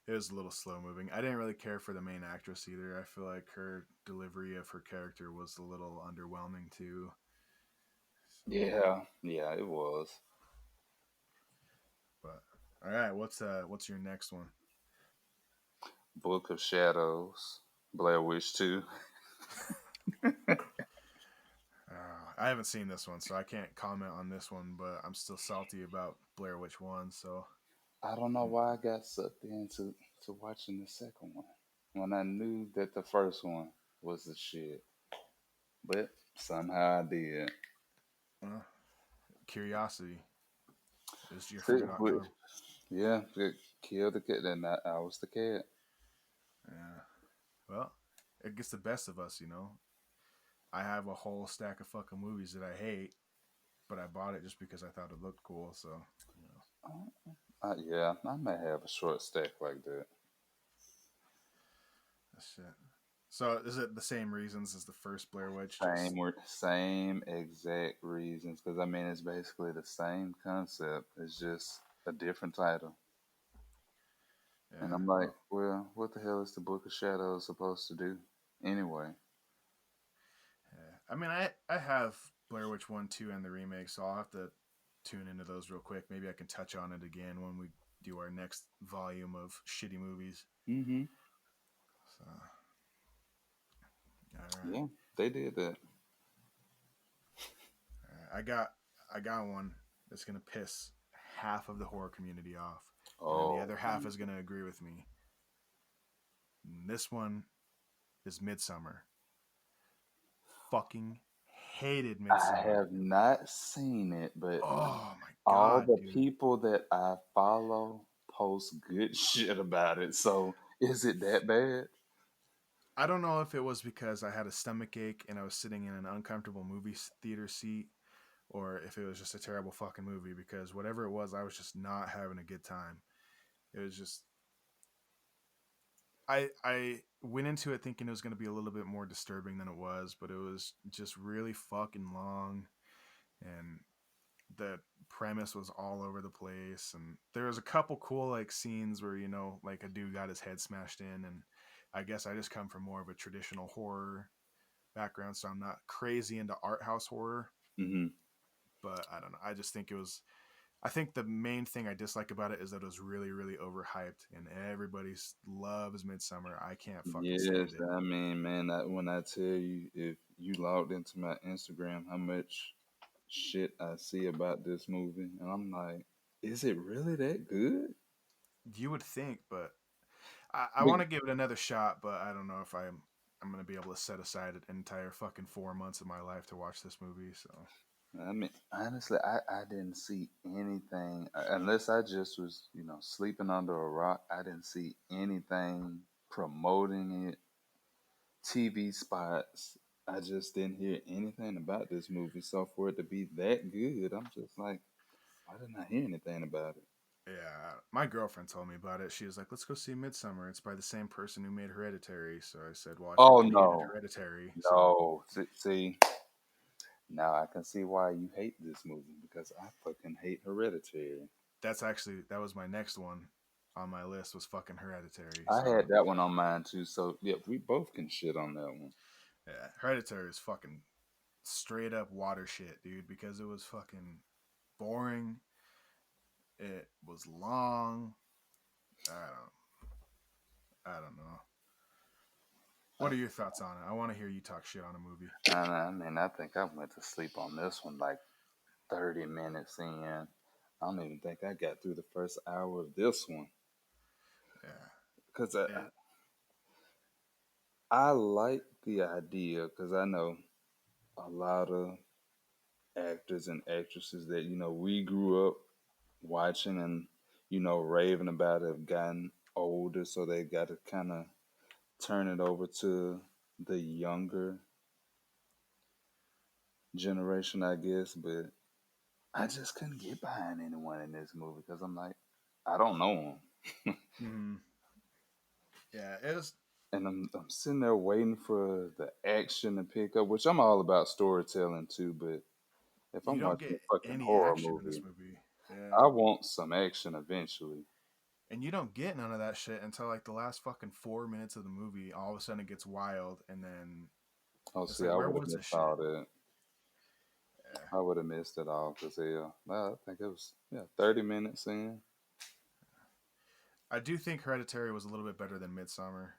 Speaker 3: it was a little slow moving. I didn't really care for the main actress either. I feel like her delivery of her character was a little underwhelming too. So,
Speaker 2: Yeah, yeah, it was.
Speaker 3: but all right, what's your next one?
Speaker 2: Book of Shadows, Blair Witch 2.
Speaker 3: I haven't seen this one, so I can't comment on this one. But I'm still salty about Blair Witch One. So
Speaker 2: I don't know why I got sucked into to watching the second one when I knew that the first one was the shit. But somehow I did.
Speaker 3: uh, curiosity is your
Speaker 2: See,
Speaker 3: favorite outcome.
Speaker 2: yeah, it killed the cat. Then I was the cat.
Speaker 3: Yeah. Well, it gets the best of us, you know. I have a whole stack of fucking movies that I hate, but I bought it just because I thought it looked cool. So, you know,
Speaker 2: Yeah, I may have a short stack like that.
Speaker 3: that's shit. So, is it the same reasons as the first Blair Witch? Just
Speaker 2: Same exact reasons. Because I mean, it's basically the same concept. It's just a different title. And
Speaker 3: yeah.
Speaker 2: I'm like,
Speaker 3: Well,
Speaker 2: well, what the hell is the Book of Shadows supposed to do anyway?
Speaker 3: yeah. I mean, I have Blair Witch One, Two, and the remake, so I'll have to tune into those real quick. Maybe I can touch on it again when we do our next volume of shitty movies.
Speaker 2: Mm-hmm.
Speaker 3: So, all right.
Speaker 2: Yeah, they did that.
Speaker 3: I got one that's gonna piss half of the horror community off, and then the
Speaker 2: Oh,
Speaker 3: other half is gonna agree with me. And this one is Midsummer. Fucking hated
Speaker 2: I
Speaker 3: Midsummer.
Speaker 2: have not seen it, but
Speaker 3: Oh my
Speaker 2: all
Speaker 3: god,
Speaker 2: the
Speaker 3: dude.
Speaker 2: people that I follow post good shit about it. So is it that bad?
Speaker 3: I don't know if it was because I had a stomach ache and I was sitting in an uncomfortable movie theater seat, or if it was just a terrible fucking movie. Because whatever it was, I was just not having a good time. It was just I went into it thinking it was going to be a little bit more disturbing than it was, but it was just really fucking long, and the premise was all over the place. And there was a couple cool like scenes where like a dude got his head smashed in, and I guess I just come from more of a traditional horror background, so I'm not crazy into art house horror.
Speaker 2: Hmm.
Speaker 3: But I don't know. I just think it was. I think the main thing I dislike about it is that it was really, really overhyped, and everybody's loves Midsummer. I can't fucking
Speaker 2: Yes,
Speaker 3: stand it.
Speaker 2: I mean, man, when I tell you, if you logged into my Instagram, how much shit I see about this movie, and I'm like, is it really that good?
Speaker 3: You would think, but I want to
Speaker 2: Be-
Speaker 3: give it another shot, but I don't know if I'm gonna be able to set aside an entire fucking 4 months of my life to watch this movie. So
Speaker 2: I mean, honestly, I didn't see anything unless I just was, sleeping under a rock. I didn't see anything promoting it, TV spots. I just didn't hear anything about this movie. So for it to be that good, I'm just like, why didn't I hear anything about it?
Speaker 3: yeah, my girlfriend told me about it. She was like, "Let's go see Midsummer. It's by the same person who made Hereditary." So I said, "Well, I
Speaker 2: Oh
Speaker 3: fucking hated
Speaker 2: no,
Speaker 3: Hereditary." So
Speaker 2: no. See, now I can see why you hate this movie because I fucking hate Hereditary.
Speaker 3: that was my next one on my list was fucking Hereditary.
Speaker 2: I
Speaker 3: So
Speaker 2: had that one on mine too. So yeah, we both can shit on that one.
Speaker 3: yeah, Hereditary is fucking straight up water shit, dude. Because it was fucking boring. It was long. I don't. I don't know. What are your thoughts on it? I want to hear you talk shit on a movie.
Speaker 2: I mean, I think I went to sleep on this one like 30 minutes in. I don't even think I got through the first hour of this one
Speaker 3: Yeah.
Speaker 2: because
Speaker 3: It,
Speaker 2: I like the idea because I know a lot of actors and actresses that we grew up watching and raving about it have gotten older, so they got to kind of turn it over to the younger generation, I guess. But I just couldn't get behind anyone in this movie because I'm like, I don't know them.
Speaker 3: Mm-hmm. Yeah, it was.
Speaker 2: And I'm sitting there waiting for the action to pick up, which I'm all about storytelling too. But if
Speaker 3: You
Speaker 2: I'm
Speaker 3: don't
Speaker 2: watching
Speaker 3: get
Speaker 2: a fucking
Speaker 3: any
Speaker 2: horror
Speaker 3: action in this
Speaker 2: movie,
Speaker 3: movie. Yeah.
Speaker 2: I want some action eventually.
Speaker 3: And you don't get none of that shit until like the last fucking 4 minutes of the movie. All of a sudden it gets wild, and then
Speaker 2: Oh,
Speaker 3: it's
Speaker 2: see,
Speaker 3: like,
Speaker 2: I
Speaker 3: where
Speaker 2: would have
Speaker 3: was this
Speaker 2: missed
Speaker 3: shit?
Speaker 2: all that.
Speaker 3: Yeah.
Speaker 2: I would have missed it all because I think it was 30 minutes in.
Speaker 3: I do think Hereditary was a little bit better than Midsummer,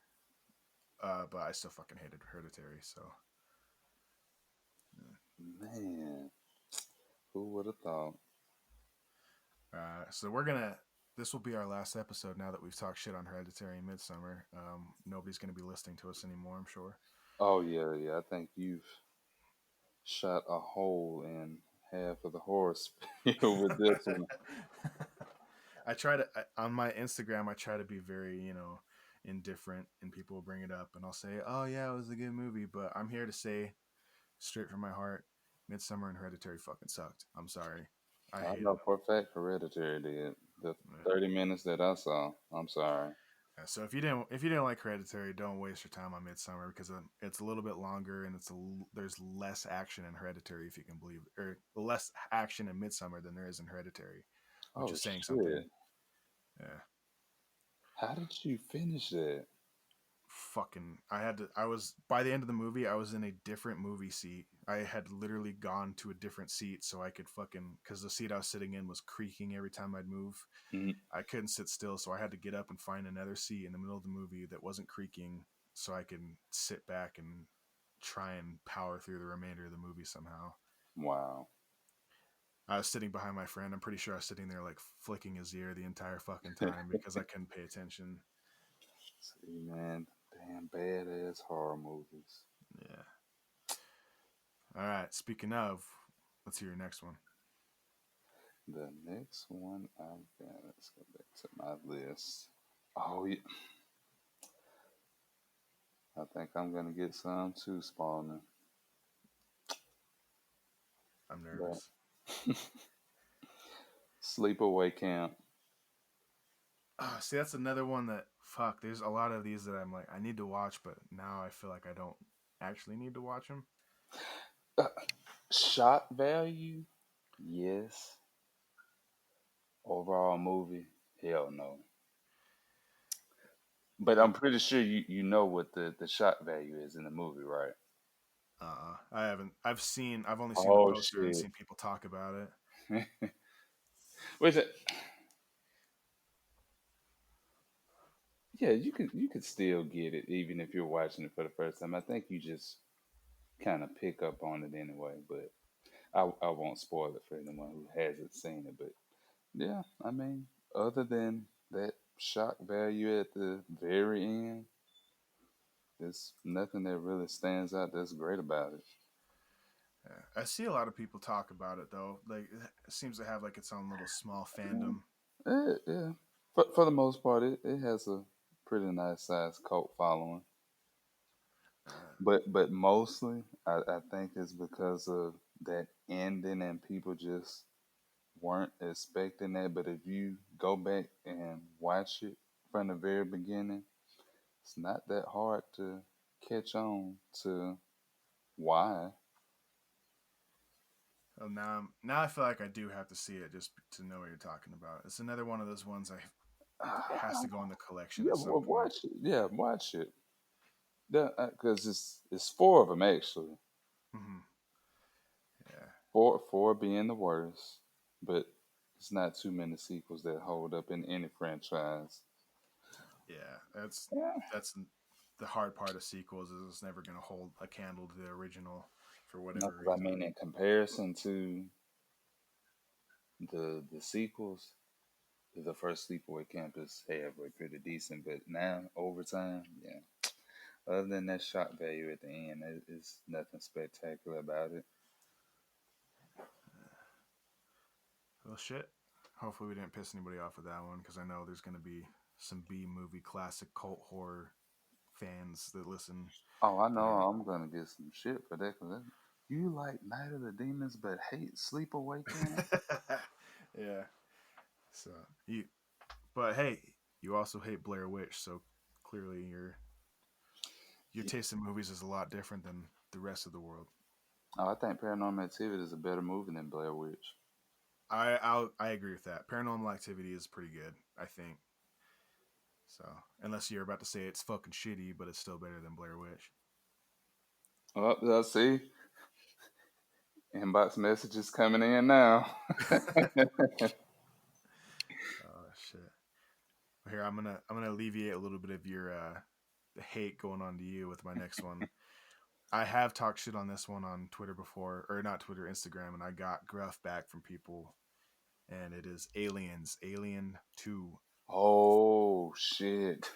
Speaker 3: but I still fucking hated Hereditary. So,
Speaker 2: Man, who would have thought?
Speaker 3: so we're gonna. This will be our last episode now that we've talked shit on Hereditary and Midsummer. Nobody's gonna be listening to us anymore, I'm sure.
Speaker 2: Oh yeah, yeah. I think you've shot a hole in half of the horror spiel with this one.
Speaker 3: I try to on my Instagram. I try to be very, indifferent, and people will bring it up, and I'll say, "Oh yeah, it was a good movie," but I'm here to say, straight from my heart, Midsummer and Hereditary fucking sucked. I'm sorry, I
Speaker 2: I
Speaker 3: hate
Speaker 2: know
Speaker 3: them.
Speaker 2: for a fact Hereditary did. The
Speaker 3: Yeah.
Speaker 2: 30 minutes that I saw, I'm sorry.
Speaker 3: Yeah, so if you didn't like Hereditary, don't waste your time on Midsummer because it's a little bit longer and there's less action in Hereditary, if you can believe it, or less action in Midsummer than there is in Hereditary, which
Speaker 2: Oh
Speaker 3: is saying something.
Speaker 2: shit.
Speaker 3: Yeah.
Speaker 2: How did you finish that?
Speaker 3: Fucking I was by the end of the movie I was in a different movie seat. I had literally gone to a different seat so I could fucking, because the seat I was sitting in was creaking every time I'd move.
Speaker 2: Mm,
Speaker 3: I couldn't sit still, so I had to get up and find another seat in the middle of the movie that wasn't creaking so I can sit back and try and power through the remainder of the movie somehow.
Speaker 2: wow.
Speaker 3: I was sitting behind my friend. I'm pretty sure I was sitting there like flicking his ear the entire fucking time because I couldn't pay attention.
Speaker 2: See, man, damn badass horror movies.
Speaker 3: Yeah. All right. Speaking of, let's hear your next one.
Speaker 2: The next one I've got, let's go back to my list. Oh, yeah. I think I'm going to get some too, Spawning.
Speaker 3: I'm
Speaker 2: But
Speaker 3: nervous.
Speaker 2: Sleepaway Camp.
Speaker 3: Oh, see, that's another one that fuck. There's a lot of these that I'm like I need to watch, but now I feel like I don't actually need to watch them.
Speaker 2: Uh, Shot value? Yes. Overall movie? Hell no. But I'm pretty sure you know what the shot value is in the movie, right?
Speaker 3: I haven't. I've only seen the
Speaker 2: Oh
Speaker 3: poster and
Speaker 2: shit.
Speaker 3: seen people talk about it.
Speaker 2: Wait, yeah, you could still get it even if you're watching it for the first time. I think you just kind of pick up on it anyway, but I won't spoil it for anyone who hasn't seen it. But yeah, I mean, other than that shock value at the very end, there's nothing that really stands out that's great about it.
Speaker 3: Yeah. I see a lot of people talk about it though. Like it seems to have like its own little small
Speaker 2: Yeah,
Speaker 3: fandom.
Speaker 2: yeah. For the most part, it has a pretty nice sized cult following.
Speaker 3: Uh,
Speaker 2: But mostly, I think it's because of that ending, and people just weren't expecting that. But if you go back and watch it from the very beginning, it's not that hard to catch on to why.
Speaker 3: oh, now I feel like I do have to see it just to know what you're talking about. It's another one of those ones I it has to go in the collection
Speaker 2: Yeah,
Speaker 3: at some point.
Speaker 2: watch it. Yeah, watch it. Because it's four of them actually.
Speaker 3: Hmm. Yeah,
Speaker 2: Four being the worst, but it's not too many sequels that hold up in any franchise.
Speaker 3: yeah.
Speaker 2: Yeah.
Speaker 3: That's the hard part of sequels is it's never gonna hold a candle to the original for
Speaker 2: No,
Speaker 3: whatever
Speaker 2: 'cause I
Speaker 3: reason.
Speaker 2: mean, in comparison to the sequels, the first Sleepaway Camp is halfway pretty decent, but now over time, yeah. Other than that shock value at the end, it's nothing spectacular about it.
Speaker 3: Well, shit. Hopefully, we didn't piss anybody off with that one because I know there's going to be some B movie classic cult horror fans that listen
Speaker 2: Oh, I
Speaker 3: that
Speaker 2: know
Speaker 3: are.
Speaker 2: I'm gonna get some shit for that. 'Cause that You like Night of the Demons, but hate Sleepaway Camp?
Speaker 3: Yeah. So you, but hey, you also hate Blair Witch, so clearly your taste in movies is a lot different than the rest of the world.
Speaker 2: Oh, I think Paranormal Activity is a better movie than Blair Witch.
Speaker 3: I agree with that. Paranormal Activity is pretty good, I think. So unless you're about to say it's fucking shitty, but it's still better than Blair Witch.
Speaker 2: Oh, let's see. Inbox messages coming in now.
Speaker 3: Oh shit. Here I'm gonna alleviate a little bit of your the hate going on to you with my next one. I have talked shit on this one on Twitter before, or not Twitter, Instagram, and I got gruff back from people. And it is Aliens, Alien 2.
Speaker 2: Oh shit.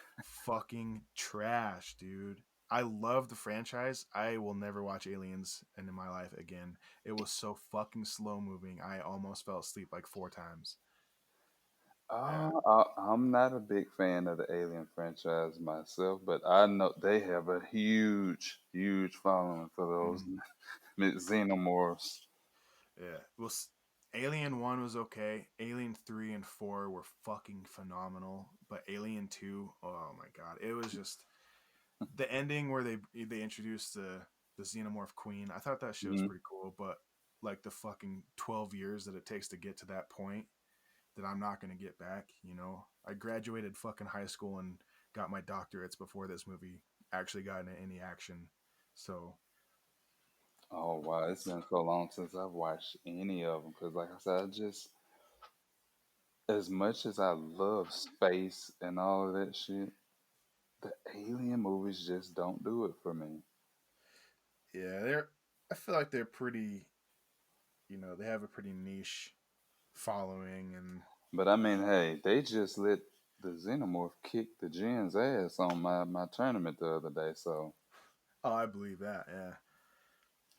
Speaker 3: Fucking trash, dude. I love the franchise. I will never watch Aliens in my life again. It was so fucking slow moving. I almost fell asleep like 4 times. Yeah.
Speaker 2: I'm not a big fan of the Alien franchise myself, but I know they have a huge, huge following for those
Speaker 3: Mhm.
Speaker 2: xenomorphs.
Speaker 3: Yeah. Well, Alien 1 was okay. Alien 3 and 4 were fucking phenomenal. But Alien 2, oh my god. It was just the ending where they introduced the xenomorph queen. I thought that shit was
Speaker 2: Hmm.
Speaker 3: pretty cool, but like the fucking 12 years that it takes to get to that point that I'm not going to get back, you know. I graduated fucking high school and got my doctorates before this movie actually got into any action. So,
Speaker 2: Oh wow, it's been so long since I've watched any of them. Because, like I said, I just as much as I love space and all of that shit, the Alien movies just don't do it for me.
Speaker 3: yeah, I feel like they're pretty, you know, they have a pretty niche following and
Speaker 2: But I mean, hey, they just let the xenomorph kick the Jin's ass on my tournament the other day. So
Speaker 3: oh, I believe that. Yeah.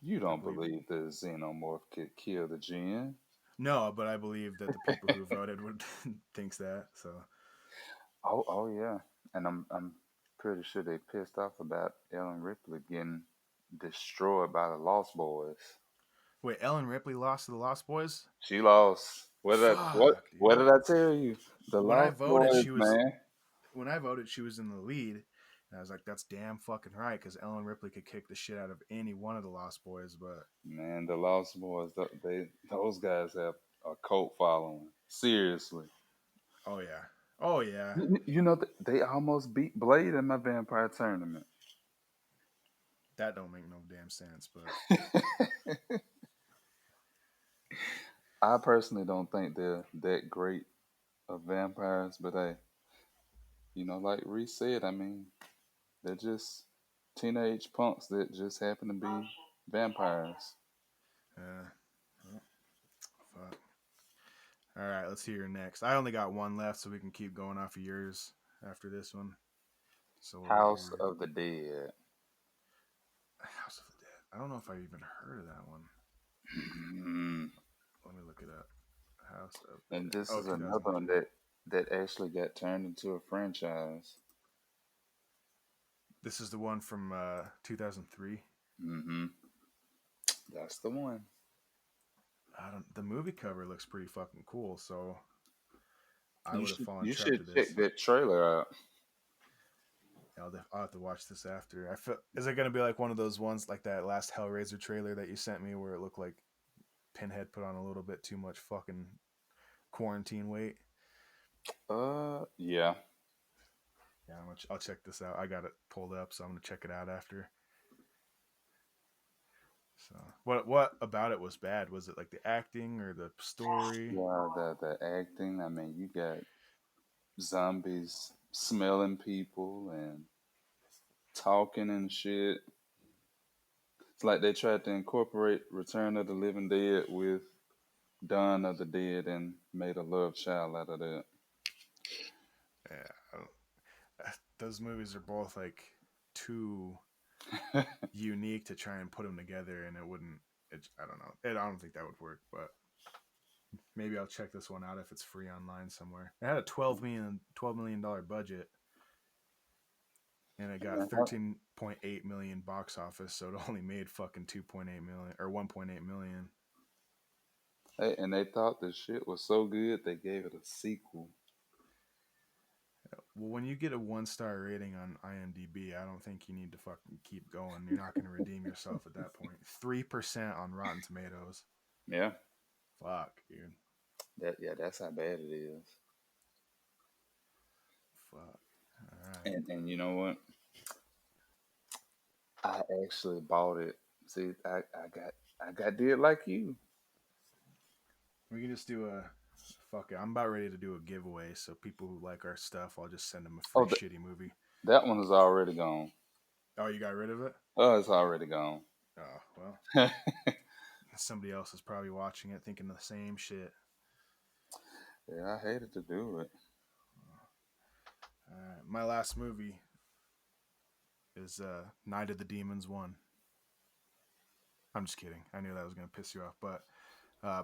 Speaker 2: you
Speaker 3: I
Speaker 2: don't
Speaker 3: believe
Speaker 2: believe the xenomorph could kill the Jin?
Speaker 3: no, but I believe that the people who voted would thinks that. So,
Speaker 2: Oh yeah, and I'm pretty sure they pissed off about Ellen Ripley getting destroyed by the Lost Boys.
Speaker 3: wait, Ellen Ripley lost to the Lost Boys?
Speaker 2: She lost.
Speaker 3: Fuck,
Speaker 2: What
Speaker 3: dude.
Speaker 2: did I tell you? The
Speaker 3: When I
Speaker 2: Lost
Speaker 3: voted,
Speaker 2: Boys,
Speaker 3: she was
Speaker 2: man.
Speaker 3: when I voted, she was in the lead, and I was like, "That's damn fucking right," because Ellen Ripley could kick the shit out of any one of the Lost Boys. But
Speaker 2: Man, the Lost Boys. Those guys have a cult following. Seriously.
Speaker 3: oh yeah, oh yeah,
Speaker 2: You know they almost beat Blade in my vampire tournament.
Speaker 3: that don't make no damn sense. But
Speaker 2: I personally don't think they're that great of vampires, but hey, like Reese said, I mean, they're just teenage punks that just happen to be vampires.
Speaker 3: uh, well, fuck. All right, let's hear your next. I only got one left, so we can keep going off of yours after this one. So what do we
Speaker 2: House
Speaker 3: hear?
Speaker 2: of the Dead.
Speaker 3: House of the Dead. I don't know if I even heard of that one.
Speaker 2: Mm.
Speaker 3: Let me look it up. House of the
Speaker 2: And
Speaker 3: Dead.
Speaker 2: this
Speaker 3: Oh,
Speaker 2: is another one
Speaker 3: 2003.
Speaker 2: that actually got turned into a franchise.
Speaker 3: This is the one from 2003.
Speaker 2: Hmm. That's the one.
Speaker 3: I don't. The movie cover looks pretty fucking cool, so I
Speaker 2: You
Speaker 3: would have
Speaker 2: should
Speaker 3: fallen
Speaker 2: you
Speaker 3: trap
Speaker 2: should
Speaker 3: to
Speaker 2: check
Speaker 3: this.
Speaker 2: that trailer out.
Speaker 3: I'll have to watch this after. I feel is it gonna be like one of those ones like that last Hellraiser trailer that you sent me where it looked like Pinhead put on a little bit too much fucking quarantine weight?
Speaker 2: Yeah.
Speaker 3: Yeah, I'll check this out. I got it pulled up, so I'm gonna check it out after. So what about it was bad? Was it like the acting or the story?
Speaker 2: Yeah, the acting. I mean, you got zombies smelling people and talking and shit. It's like they tried to incorporate Return of the Living Dead with Dawn of the Dead and made a love child out of that.
Speaker 3: Yeah, those movies are both like too unique to try and put them together, and it wouldn't. I don't know. I don't think that would work, but maybe I'll check this one out if it's free online somewhere. It had a $12 million budget, and it got 13.8 million box office, so it only made fucking 2.8 million or 1.8 million.
Speaker 2: Hey, and they thought the shit was so good they gave it a sequel.
Speaker 3: Well, when you get a 1-star rating on IMDb, I don't think you need to fucking keep going. You're not going to redeem yourself at that point. 3% on Rotten Tomatoes.
Speaker 2: Yeah,
Speaker 3: Fuck, dude.
Speaker 2: that's how bad it is.
Speaker 3: Fuck. All right.
Speaker 2: And you know what? I actually bought it. See, I got did like you.
Speaker 3: We can just do a fuck it. I'm about ready to do a giveaway, so people who like our stuff, I'll just send them a free
Speaker 2: Oh,
Speaker 3: shitty movie.
Speaker 2: that one is already gone.
Speaker 3: Oh, you got rid of it?
Speaker 2: Oh, it's already gone.
Speaker 3: Oh, well. Somebody else is probably watching it thinking the same shit.
Speaker 2: Yeah, I hated to do it.
Speaker 3: My last movie is Night of the Demons 1. I'm just kidding. I knew that was going to piss you off, but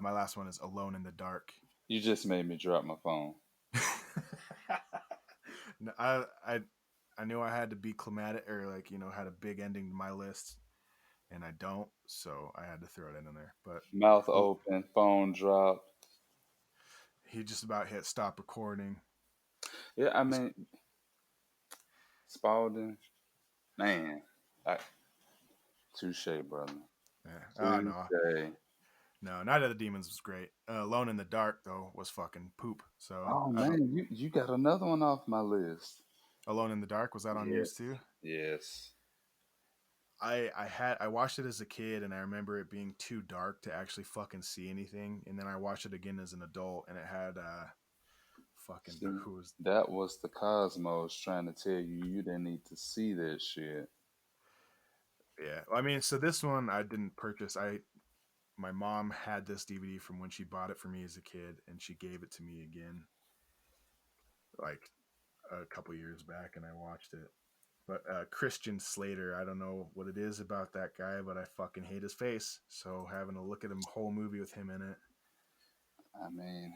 Speaker 3: my last one is Alone in the Dark.
Speaker 2: You just made me drop my phone.
Speaker 3: No, I knew I had to be climatic or had a big ending to my list, and I don't, so I had to throw it in there. But
Speaker 2: Mouth open, phone dropped.
Speaker 3: he just about hit stop recording.
Speaker 2: Yeah, I mean, Spaulding, man, touche, brother.
Speaker 3: Yeah. No, Night of the Demons was great. Alone in the Dark though was fucking poop. So
Speaker 2: Oh
Speaker 3: I don't.
Speaker 2: man, you got another one off my list.
Speaker 3: Alone in the Dark, was that on yours
Speaker 2: Yes,
Speaker 3: too?
Speaker 2: yes.
Speaker 3: I watched it as a kid and I remember it being too dark to actually fucking see anything. And then I watched it again as an adult and it had fucking
Speaker 2: See,
Speaker 3: who was
Speaker 2: that was the cosmos trying to tell you didn't need to see that shit.
Speaker 3: yeah. I mean, so this one I didn't purchase. My mom had this DVD from when she bought it for me as a kid and she gave it to me again like a couple years back and I watched it. But Christian Slater, I don't know what it is about that guy, but I fucking hate his face. So having to look at him whole movie with him in it.
Speaker 2: I mean,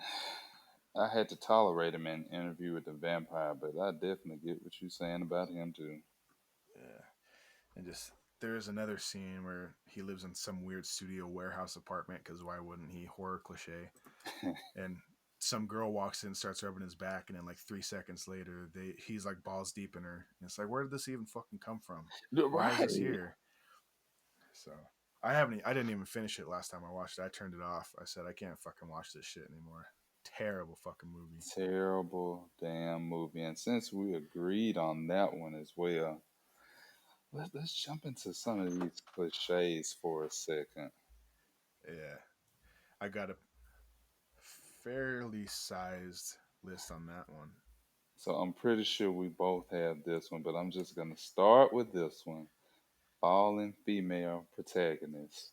Speaker 2: I had to tolerate him in Interview with the Vampire, but I definitely get what you're saying about him too.
Speaker 3: Yeah. And just there's another scene where he lives in some weird studio warehouse apartment because why wouldn't he? Horror cliche. And some girl walks in, starts rubbing his back, and then like 3 seconds later, he's like balls deep in her. And it's like, where did this even fucking come from? Why is this
Speaker 2: Right.
Speaker 3: here? So I didn't even finish it last time I watched it. I turned it off. I said I can't fucking watch this shit anymore. Terrible fucking movie.
Speaker 2: Terrible damn movie. And since we agreed on that one as well, let's jump into some of these cliches for a second.
Speaker 3: Yeah, I got a fairly sized list on that one.
Speaker 2: So I'm pretty sure we both have this one, but I'm just gonna start with this one. Fallen female protagonist.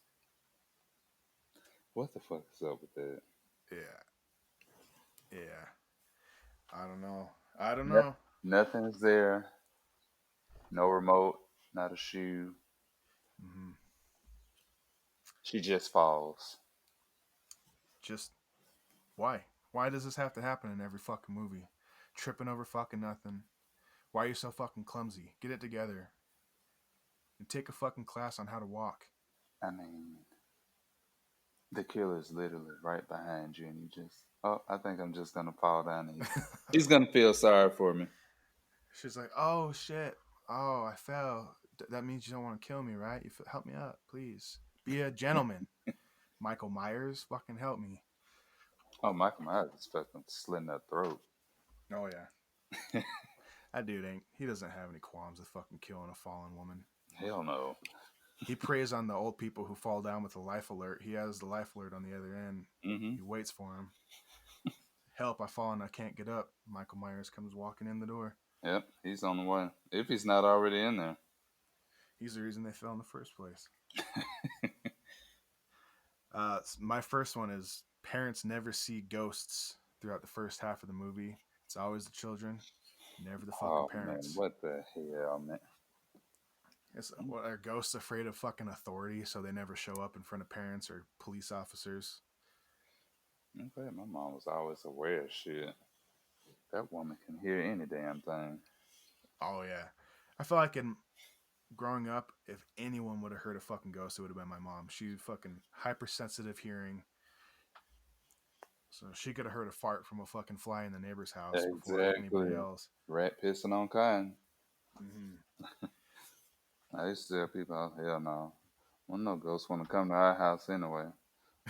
Speaker 2: What the fuck is up with that?
Speaker 3: Yeah, yeah. I don't know. I don't
Speaker 2: No,
Speaker 3: know.
Speaker 2: nothing's there. No remote, not a shoe.
Speaker 3: Mm-hmm.
Speaker 2: She just falls.
Speaker 3: Just why? Why does this have to happen in every fucking movie? Tripping over fucking nothing. Why are you so fucking clumsy? Get it together. And take a fucking class on how to walk.
Speaker 2: I mean, the killer's literally right behind you, and you just, oh, I think I'm just gonna fall down. And he's gonna feel sorry for me.
Speaker 3: She's like, oh shit. Oh, I fell. That means you don't want to kill me, right? Help me up, please. Be a gentleman. Michael Myers, fucking help me.
Speaker 2: Oh, Michael Myers is fucking slit in that throat.
Speaker 3: Oh yeah. That dude he doesn't have any qualms with fucking killing a fallen woman.
Speaker 2: Hell no.
Speaker 3: He preys on the old people who fall down with a life alert. He has the life alert on the other end.
Speaker 2: Mm-hmm.
Speaker 3: He waits for him. Help, I fall and I can't get up. Michael Myers comes walking in the door.
Speaker 2: Yep, he's on the way. If he's not already in there.
Speaker 3: He's the reason they fell in the first place. My first one is parents never see ghosts throughout the first half of the movie. It's always the children, never the fucking
Speaker 2: Oh man,
Speaker 3: parents.
Speaker 2: what the hell, man?
Speaker 3: What are ghosts afraid of fucking authority, so they never show up in front of parents or police officers?
Speaker 2: Okay, my mom was always aware of shit. That woman can hear any damn thing.
Speaker 3: Oh yeah. I feel like in growing up, if anyone would have heard a fucking ghost, it would have been my mom. She fucking hypersensitive hearing, so she could have heard a fart from a fucking fly in the neighbor's house before anybody
Speaker 2: Exactly.
Speaker 3: else.
Speaker 2: Rat pissing on cotton.
Speaker 3: Mm-hmm.
Speaker 2: I used to tell people, oh, hell no. Well, no ghosts want to come to our house anyway.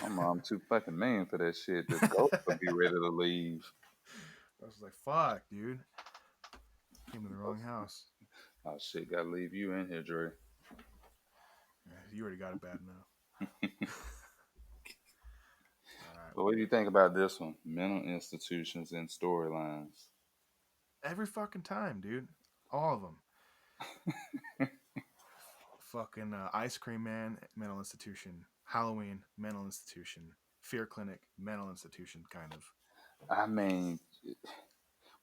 Speaker 2: My mom too fucking mean for that shit. The ghost will be ready to leave.
Speaker 3: I was like, "Fuck, dude, came to the wrong house.
Speaker 2: Oh shit, gotta leave you in here, Dre.
Speaker 3: Yeah, you already got it bad enough." All right,
Speaker 2: But what do you think about this one? Mental institutions and storylines.
Speaker 3: every fucking time, dude, all of them. Fucking Ice Cream Man, mental institution. Halloween, mental institution. Fear Clinic, mental institution, kind of.
Speaker 2: I mean,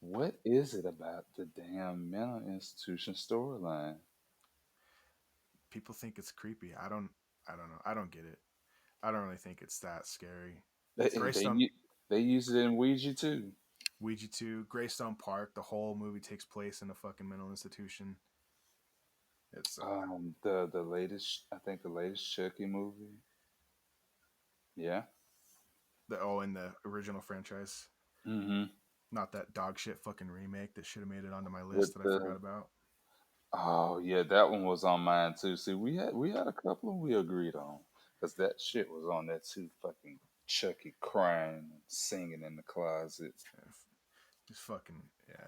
Speaker 2: what is it about the damn mental institution storyline?
Speaker 3: People think it's creepy. I don't know. I don't get it. I don't really think it's that scary.
Speaker 2: They
Speaker 3: Greystone
Speaker 2: they, they use it in Ouija too.
Speaker 3: Ouija 2, Greystone Park, the whole movie takes place in a fucking mental institution. It's
Speaker 2: The latest, I think the latest Chucky movie. Yeah.
Speaker 3: in the original franchise.
Speaker 2: Mm-hmm.
Speaker 3: Not that dog shit fucking remake that should have made it onto my
Speaker 2: With
Speaker 3: list that I forgot
Speaker 2: the
Speaker 3: about.
Speaker 2: Oh yeah, that one was on mine too. See, we had a couple of we agreed on because that shit was on there too. Fucking Chucky crying and singing in the closet.
Speaker 3: Yeah, just fucking yeah.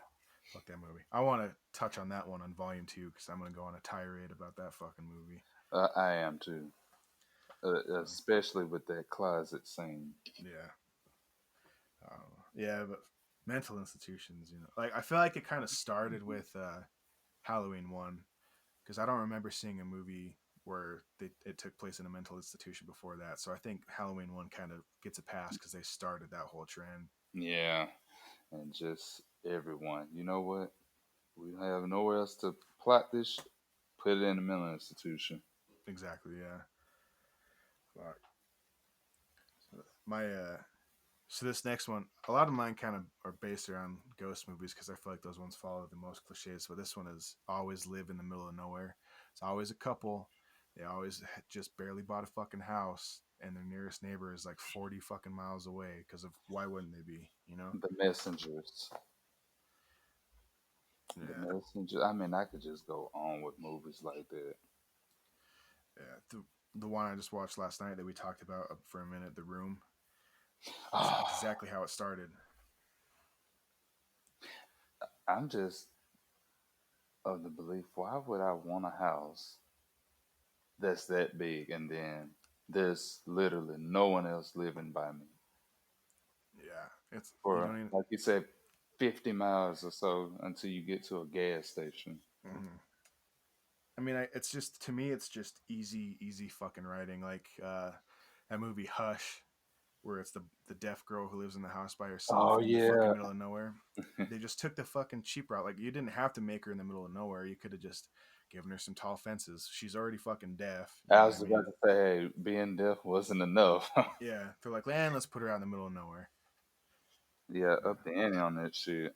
Speaker 3: Fuck that movie. I want to touch on that one on volume 2 because I'm gonna go on a tirade about that fucking movie.
Speaker 2: I am too,
Speaker 3: So
Speaker 2: especially with that closet scene.
Speaker 3: yeah, yeah, but mental institutions, like I feel like it kind of started with Halloween 1 because I don't remember seeing a movie where it took place in a mental institution before that. So I think Halloween 1 kind of gets a pass because they started that whole trend.
Speaker 2: Yeah, and just everyone. You know what? We have nowhere else to plot this. Put it in the mental institution.
Speaker 3: Exactly. Yeah. Fuck. So my so this next one, a lot of mine kind of are based around ghost movies because I feel like those ones follow the most cliches. But this one is always live in the middle of nowhere. It's always a couple. They always just barely bought a fucking house, and their nearest neighbor is like 40 fucking miles away. Because of why wouldn't they be? You know?
Speaker 2: The messengers. The
Speaker 3: Yeah,
Speaker 2: messenger. I mean, I could just go on with movies like that.
Speaker 3: yeah. The one I just watched last night that we talked about for a minute, The Room. That's
Speaker 2: Ah,
Speaker 3: exactly how it started.
Speaker 2: I'm just of the belief, why would I want a house that's that big and then there's literally no one else living by me
Speaker 3: Yeah, it's you
Speaker 2: for,
Speaker 3: don't even.
Speaker 2: like you said, 50 miles or so until you get to a gas station?
Speaker 3: Mhm. I mean, it's just to me, it's just easy fucking writing. Like that movie Hush, where it's the deaf girl who lives in the house by herself
Speaker 2: Oh,
Speaker 3: in the fucking
Speaker 2: yeah.
Speaker 3: middle of nowhere. They just took the fucking cheap route. Like you didn't have to make her in the middle of nowhere. You could have just given her some tall fences. She's already fucking deaf. You
Speaker 2: I
Speaker 3: know what I
Speaker 2: was about
Speaker 3: mean?
Speaker 2: to say, hey, being deaf wasn't enough.
Speaker 3: Yeah. They're like, man, let's put her out in the middle of nowhere.
Speaker 2: Yeah,
Speaker 3: Yeah.
Speaker 2: up the ante on that shit.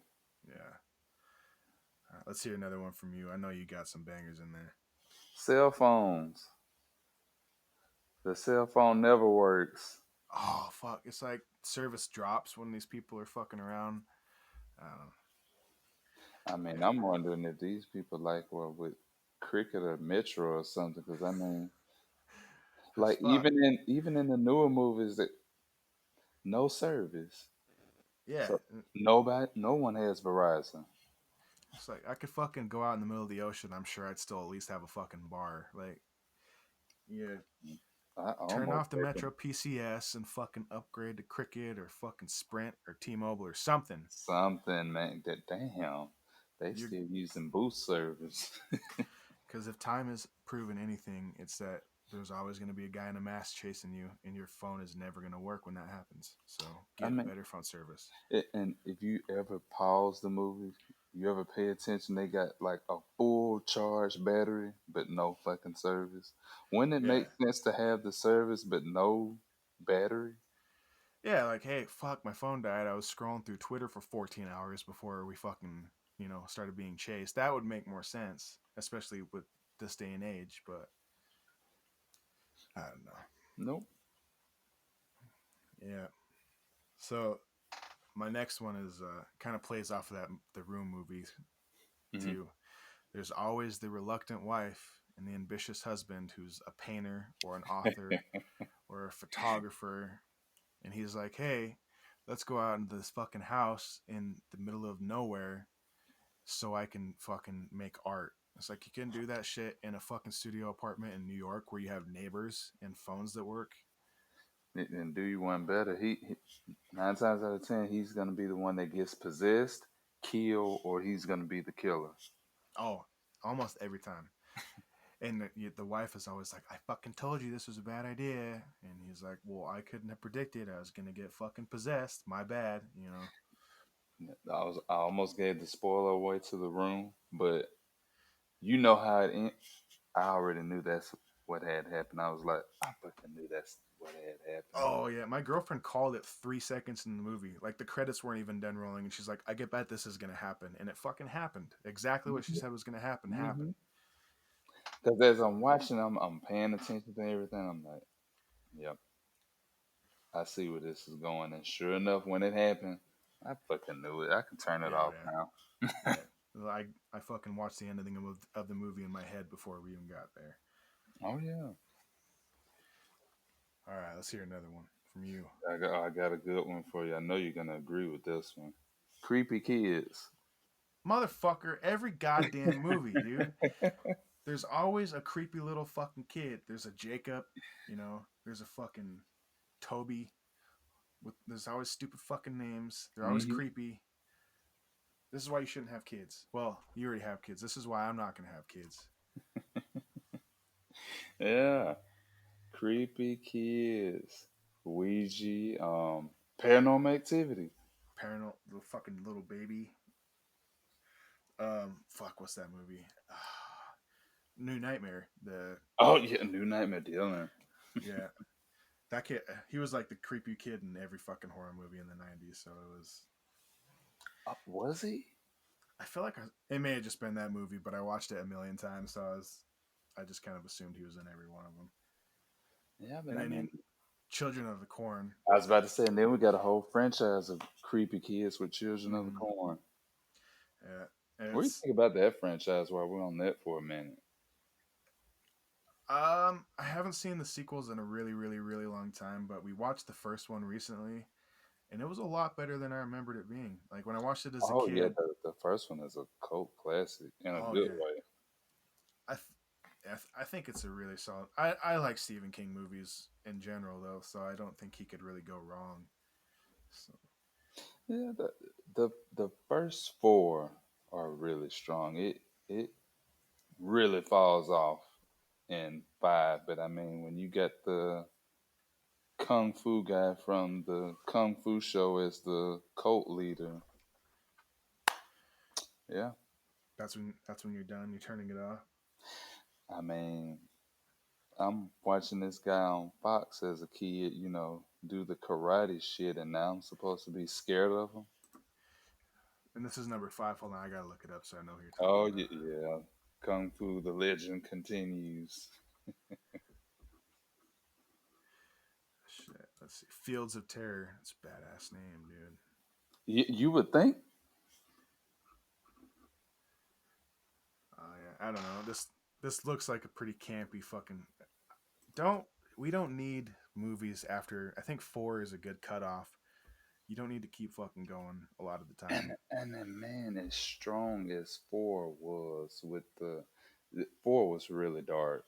Speaker 3: Yeah. All right, let's hear another one from you. I know you got some bangers in there.
Speaker 2: Cell phones. The cell phone never works.
Speaker 3: Oh fuck! It's like service drops when these people are fucking around. Um,
Speaker 2: I mean,
Speaker 3: yeah,
Speaker 2: I'm wondering if these people like were with Cricket or Metro or something, because I mean,
Speaker 3: as
Speaker 2: like
Speaker 3: fuck.
Speaker 2: even in the newer movies, that no service.
Speaker 3: Yeah,
Speaker 2: So no one has Verizon.
Speaker 3: it's like I could fucking go out in the middle of the ocean. I'm sure I'd still at least have a fucking bar. Like, yeah,
Speaker 2: I
Speaker 3: turn
Speaker 2: almost
Speaker 3: off the
Speaker 2: taking
Speaker 3: Metro PCS and fucking upgrade to Cricket or fucking Sprint or T-Mobile or something.
Speaker 2: something, man. That damn, they
Speaker 3: You're
Speaker 2: still using boost service.
Speaker 3: because if time has proven anything, it's that there's always going to be a guy in a mask chasing you, and your phone is never going to work when that happens. So
Speaker 2: I
Speaker 3: get
Speaker 2: mean,
Speaker 3: better phone service.
Speaker 2: and if you ever pause the movie, you ever pay attention, they got like a full charge battery, but no fucking service. Wouldn't it
Speaker 3: Yeah,
Speaker 2: make sense to have the service but no battery?
Speaker 3: yeah. Like, hey, fuck, my phone died. I was scrolling through Twitter for 14 hours before we fucking started being chased. That would make more sense. especially with this day and age. But I don't know.
Speaker 2: Nope.
Speaker 3: Yeah. So my next one is kind of plays off of that the Room movie
Speaker 2: Hmm.
Speaker 3: too. There's always the reluctant wife and the ambitious husband who's a painter or an author or a photographer, and he's like, "Hey, let's go out into this fucking house in the middle of nowhere so I can fucking make art." It's like you can do that shit in a fucking studio apartment in New York where you have neighbors and phones that work.
Speaker 2: And do you one better? He 9 times out of 10, he's gonna be the one that gets possessed, killed, or he's gonna be the killer.
Speaker 3: Oh, almost every time. And the wife is always like, "I fucking told you this was a bad idea." And he's like, "Well, I couldn't have predicted I was going to get fucking possessed. My bad, you know."
Speaker 2: I almost gave the spoiler away to the room, but you know how it ends. I already knew that's what had happened. I was like, I fucking knew that's what had happened.
Speaker 3: Oh, yeah. My girlfriend called it 3 seconds in the movie. Like, the credits weren't even done rolling. And she's like, "I get bet this is going to happen." And it fucking happened. Exactly what she said was going to happen
Speaker 2: Mm-hmm.
Speaker 3: happened.
Speaker 2: Because as I'm watching, I'm paying attention to everything. I'm like, yep, I see where this is going. And sure enough, when it happened, I fucking knew it. I can turn it
Speaker 3: Yeah,
Speaker 2: off
Speaker 3: yeah.
Speaker 2: now.
Speaker 3: Yeah. Well, I fucking watched the ending of the movie in my head before we even got there.
Speaker 2: Oh yeah,
Speaker 3: All right, let's hear another one from you.
Speaker 2: I got a good one for you. I know you're gonna agree with this one. Creepy kids.
Speaker 3: Motherfucker, every goddamn movie, dude. There's always a creepy little fucking kid. There's a Jacob, you know, there's a fucking Toby. There's always stupid fucking names. They're always
Speaker 2: Hmm.
Speaker 3: creepy. This is why you shouldn't have kids. Well, you already have kids. This is why I'm not going to have kids.
Speaker 2: Yeah, creepy kids. Ouija. Paranormal Activity.
Speaker 3: Paranoid, the fucking little baby. Fuck, what's that movie? New Nightmare.
Speaker 2: Oh yeah, New Nightmare Dylan.
Speaker 3: Yeah, that kid. He was like the creepy kid in every fucking horror movie in the '90s. So it was.
Speaker 2: Was he?
Speaker 3: I feel like it may have just been that movie, but I watched it a million times, so I just kind of assumed he was in every one of them.
Speaker 2: Yeah, but
Speaker 3: And
Speaker 2: I
Speaker 3: then
Speaker 2: mean,
Speaker 3: Children of the Corn.
Speaker 2: I was about to say, and then we got a whole franchise of creepy kids with Children of the
Speaker 3: Mm-hmm.
Speaker 2: Corn.
Speaker 3: Yeah,
Speaker 2: What do you
Speaker 3: it's
Speaker 2: think about that franchise while we're on that for a minute?
Speaker 3: I haven't seen the sequels in a really, really, really long time, but we watched the first one recently, and it was a lot better than I remembered it being. Like when I watched it as a
Speaker 2: Oh yeah,
Speaker 3: kid.
Speaker 2: the first one is a cult classic in a
Speaker 3: Oh
Speaker 2: good
Speaker 3: yeah,
Speaker 2: way.
Speaker 3: I th- I think it's a really solid. I like Stephen King movies in general though, so I don't think he could really go wrong. So,
Speaker 2: Yeah, the first four are really strong. It really falls off in five, but I mean when you got the kung fu guy from the kung fu show as the cult leader, yeah,
Speaker 3: that's when you're done. You're turning it off.
Speaker 2: I mean I'm watching this guy on Fox as a kid, do the karate shit, and now I'm supposed to be scared of him.
Speaker 3: And this is number 5. Hold on, I gotta look it up so I know who you're talking
Speaker 2: Oh
Speaker 3: about.
Speaker 2: yeah, yeah. Kung Fu: The Legend continues.
Speaker 3: Shit, let's see. Fields of Terror. It's a badass name, dude.
Speaker 2: You would think.
Speaker 3: Yeah, I don't know. This looks like a pretty campy fucking. Don't we don't need movies after. I think 4 is a good cutoff. You don't need to keep fucking going a lot of the time.
Speaker 2: And then man, as strong as four was with four was really dark.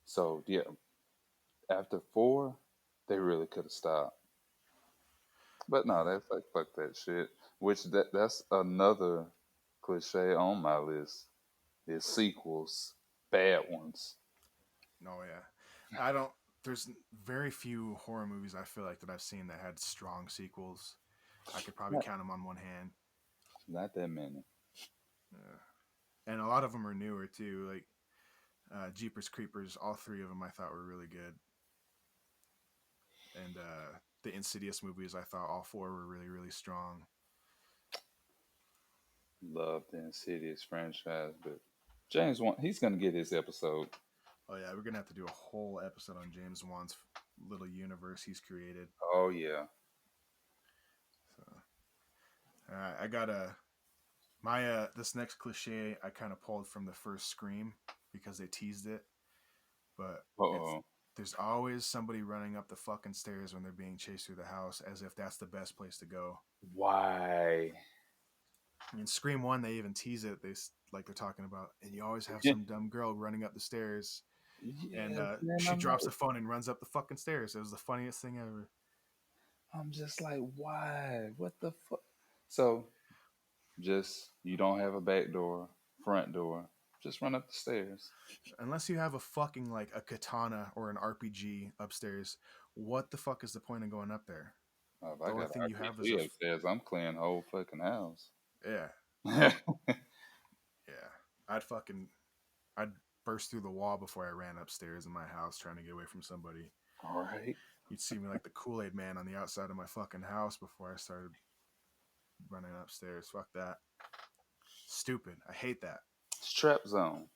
Speaker 2: So yeah, after four, they really could have stopped. But no,
Speaker 3: Yeah.
Speaker 2: that's like fuck that shit. Which that's another cliche on my list is sequels, bad ones.
Speaker 3: No, yeah. I don't. There's very few horror movies I feel like that I've seen that had strong sequels. I could probably
Speaker 2: Not,
Speaker 3: count them on one hand.
Speaker 2: not that many.
Speaker 3: And a lot of them are newer too. Like Jeepers Creepers, all 3 of them I thought were really good. And the Insidious movies, I thought all 4 were really, really strong.
Speaker 2: Love the Insidious franchise, but James Wan, he's gonna get his episode.
Speaker 3: Oh yeah, we're gonna have to do a whole episode on James Wan's little universe he's created.
Speaker 2: Oh yeah.
Speaker 3: So, I got a my this next cliche I kind of pulled from the first Scream because they teased it, but it's
Speaker 2: Oh.
Speaker 3: there's always somebody running up the fucking stairs when they're being chased through the house, as if that's the best place to go.
Speaker 2: Why?
Speaker 3: In Scream One, they even tease it. Like they're talking about, and you always have
Speaker 2: Yeah.
Speaker 3: some dumb girl running up the stairs, and
Speaker 2: Yes, man.
Speaker 3: she
Speaker 2: I'm
Speaker 3: drops
Speaker 2: like,
Speaker 3: the phone and runs up the fucking stairs. It was the funniest thing ever.
Speaker 2: I'm just like, why? What the fuck? So, just you don't have a back door, front door. Just run up the stairs.
Speaker 3: Unless you have a fucking like a katana or an RPG upstairs, what the fuck is the point of going up there?
Speaker 2: Oh, if
Speaker 3: The
Speaker 2: I
Speaker 3: only
Speaker 2: got
Speaker 3: thing
Speaker 2: an
Speaker 3: you have is
Speaker 2: RPG upstairs, I'm clearing the whole fucking house.
Speaker 3: yeah, yeah. I'd fucking I'd burst through the wall before I ran upstairs in my house trying to get away from somebody.
Speaker 2: All right.
Speaker 3: You'd see me like the Kool-Aid man on the outside of my fucking house before I started running upstairs. Fuck that. Stupid. I hate that.
Speaker 2: It's trap zone.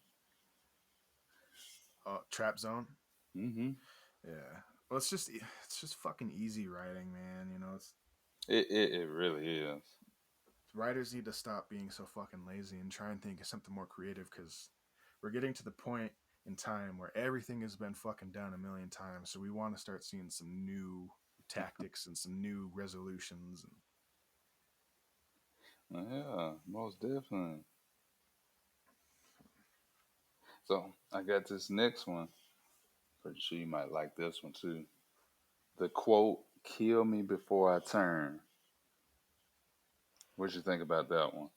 Speaker 3: Trap zone.
Speaker 2: Mm-hmm.
Speaker 3: Yeah. Well, it's just fucking easy writing, man. You know,
Speaker 2: It really is.
Speaker 3: writers need to stop being so fucking lazy and try and think of something more creative because we're getting to the point in time where everything has been fucking done a million times. So we want to start seeing some new tactics and some new resolutions. And
Speaker 2: Yeah, most definitely. So I got this next one. Pretty sure you might like this one too. The quote, "Kill me before I turn." What you think about that one?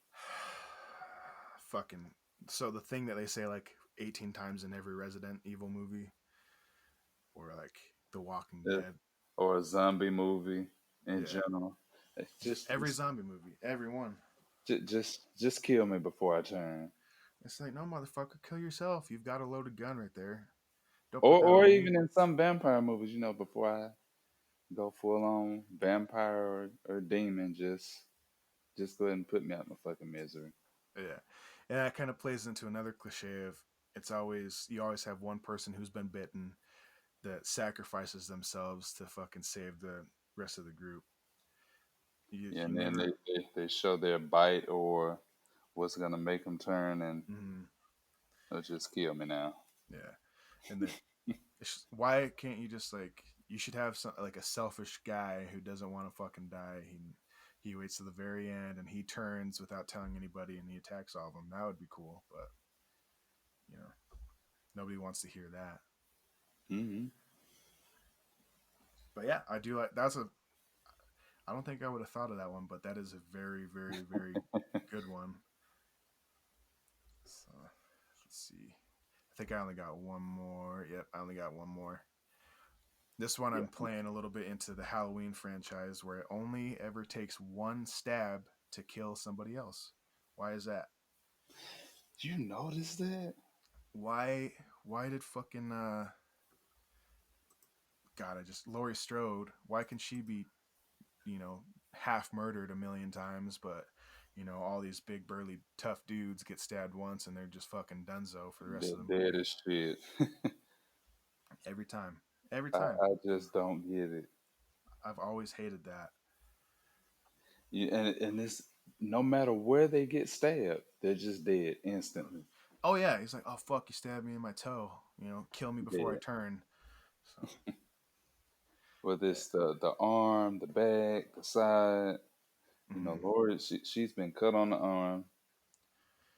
Speaker 3: fucking so the thing that they say like 18 times in every Resident Evil movie or like The Walking
Speaker 2: Yeah.
Speaker 3: Dead.
Speaker 2: Or a zombie movie in
Speaker 3: Yeah.
Speaker 2: general. It's
Speaker 3: Every zombie movie, every one.
Speaker 2: just kill me before I turn.
Speaker 3: It's like, no, motherfucker, kill yourself. You've got a loaded gun right there. Don't
Speaker 2: Or
Speaker 3: put that
Speaker 2: or
Speaker 3: on me.
Speaker 2: even in some vampire movies, before I go full on vampire or demon, just go ahead and put me out my fucking misery.
Speaker 3: Yeah. And that kind of plays into another cliche of you always have one person who's been bitten that sacrifices themselves to fucking save the rest of the group. You
Speaker 2: And then they,
Speaker 3: never.
Speaker 2: they, they show their bite or what's gonna make them turn, and
Speaker 3: Mm,
Speaker 2: they'll just kill me now.
Speaker 3: yeah. And that why can't you just like you should have some like a selfish guy who doesn't want to fucking die. He waits to the very end and he turns without telling anybody and he attacks all of them. That would be cool, but you know, nobody wants to hear that.
Speaker 2: Hmm.
Speaker 3: But yeah, I do like that's a. I don't think I would have thought of that one, but that is a very, very, very good one. So let's see. I think I only got one more. Yep, I only got one more. This one
Speaker 2: Yeah.
Speaker 3: I'm playing a little bit into the Halloween franchise where it only ever takes one stab to kill somebody else. Why is that?
Speaker 2: You notice that?
Speaker 3: Why did fucking God, I just Laurie Strode, why can she be, you know, half murdered a million times, but all these big burly tough dudes get stabbed once and they're just fucking dunzo for the rest
Speaker 2: They're
Speaker 3: of the
Speaker 2: dead
Speaker 3: movie.
Speaker 2: as shit.
Speaker 3: Every time. Every
Speaker 2: I,
Speaker 3: time.
Speaker 2: I just don't get it.
Speaker 3: I've always hated that.
Speaker 2: And it's no matter where they get stabbed, they're just dead instantly.
Speaker 3: Oh yeah, he's like, "Oh fuck, you stabbed me in my toe. Kill me before I
Speaker 2: Dead.
Speaker 3: turn." So,
Speaker 2: Whether
Speaker 3: yeah.
Speaker 2: it's the arm, the back, the side.
Speaker 3: Mm-hmm.
Speaker 2: Lori, she's been cut on the arm,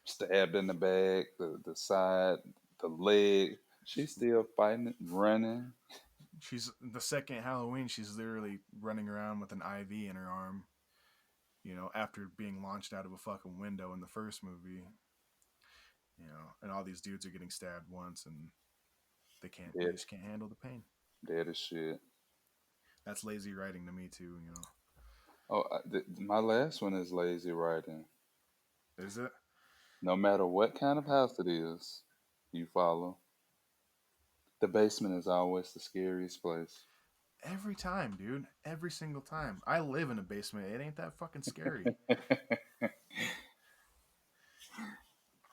Speaker 2: stabbed in the back, the side, the leg. She's still fighting, running.
Speaker 3: She's the second Halloween. She's literally running around with an IV in her arm. After being launched out of a fucking window in the first movie. And all these dudes are getting stabbed once, and they
Speaker 2: Dead,
Speaker 3: just can't handle the pain.
Speaker 2: dead as shit.
Speaker 3: That's lazy writing to me too.
Speaker 2: Oh, my last one is lazy writing.
Speaker 3: Is it?
Speaker 2: No matter what kind of house it is, you follow. The basement is always the scariest place.
Speaker 3: Every time, dude. Every single time. I live in a basement. It ain't that fucking scary.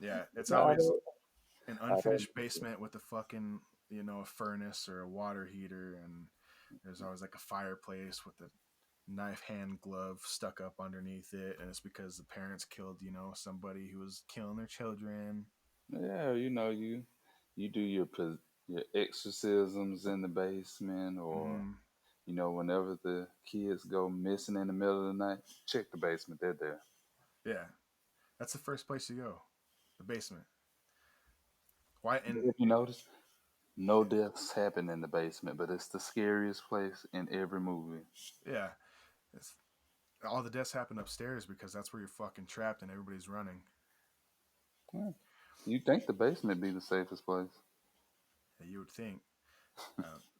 Speaker 3: Yeah, it's
Speaker 2: I
Speaker 3: always
Speaker 2: don't.
Speaker 3: an
Speaker 2: I don't
Speaker 3: unfinished basement with a fucking, a furnace or a water heater, and there's always like a fireplace with a knife hand glove stuck up underneath it, and it's because the parents killed, somebody who was killing their children.
Speaker 2: Yeah, you do your exorcisms in the basement, or
Speaker 3: Mm,
Speaker 2: whenever the kids go missing in the middle of the night, check the basement. They're there.
Speaker 3: yeah, that's the first place you go, the basement. Why?
Speaker 2: But
Speaker 3: And
Speaker 2: if you notice, no deaths happen in the basement, but it's the scariest place in every movie.
Speaker 3: yeah, it's, all the deaths happen upstairs because that's where you're fucking trapped and everybody's running.
Speaker 2: Yeah. You think the basement be the safest place?
Speaker 3: Yeah, you would think.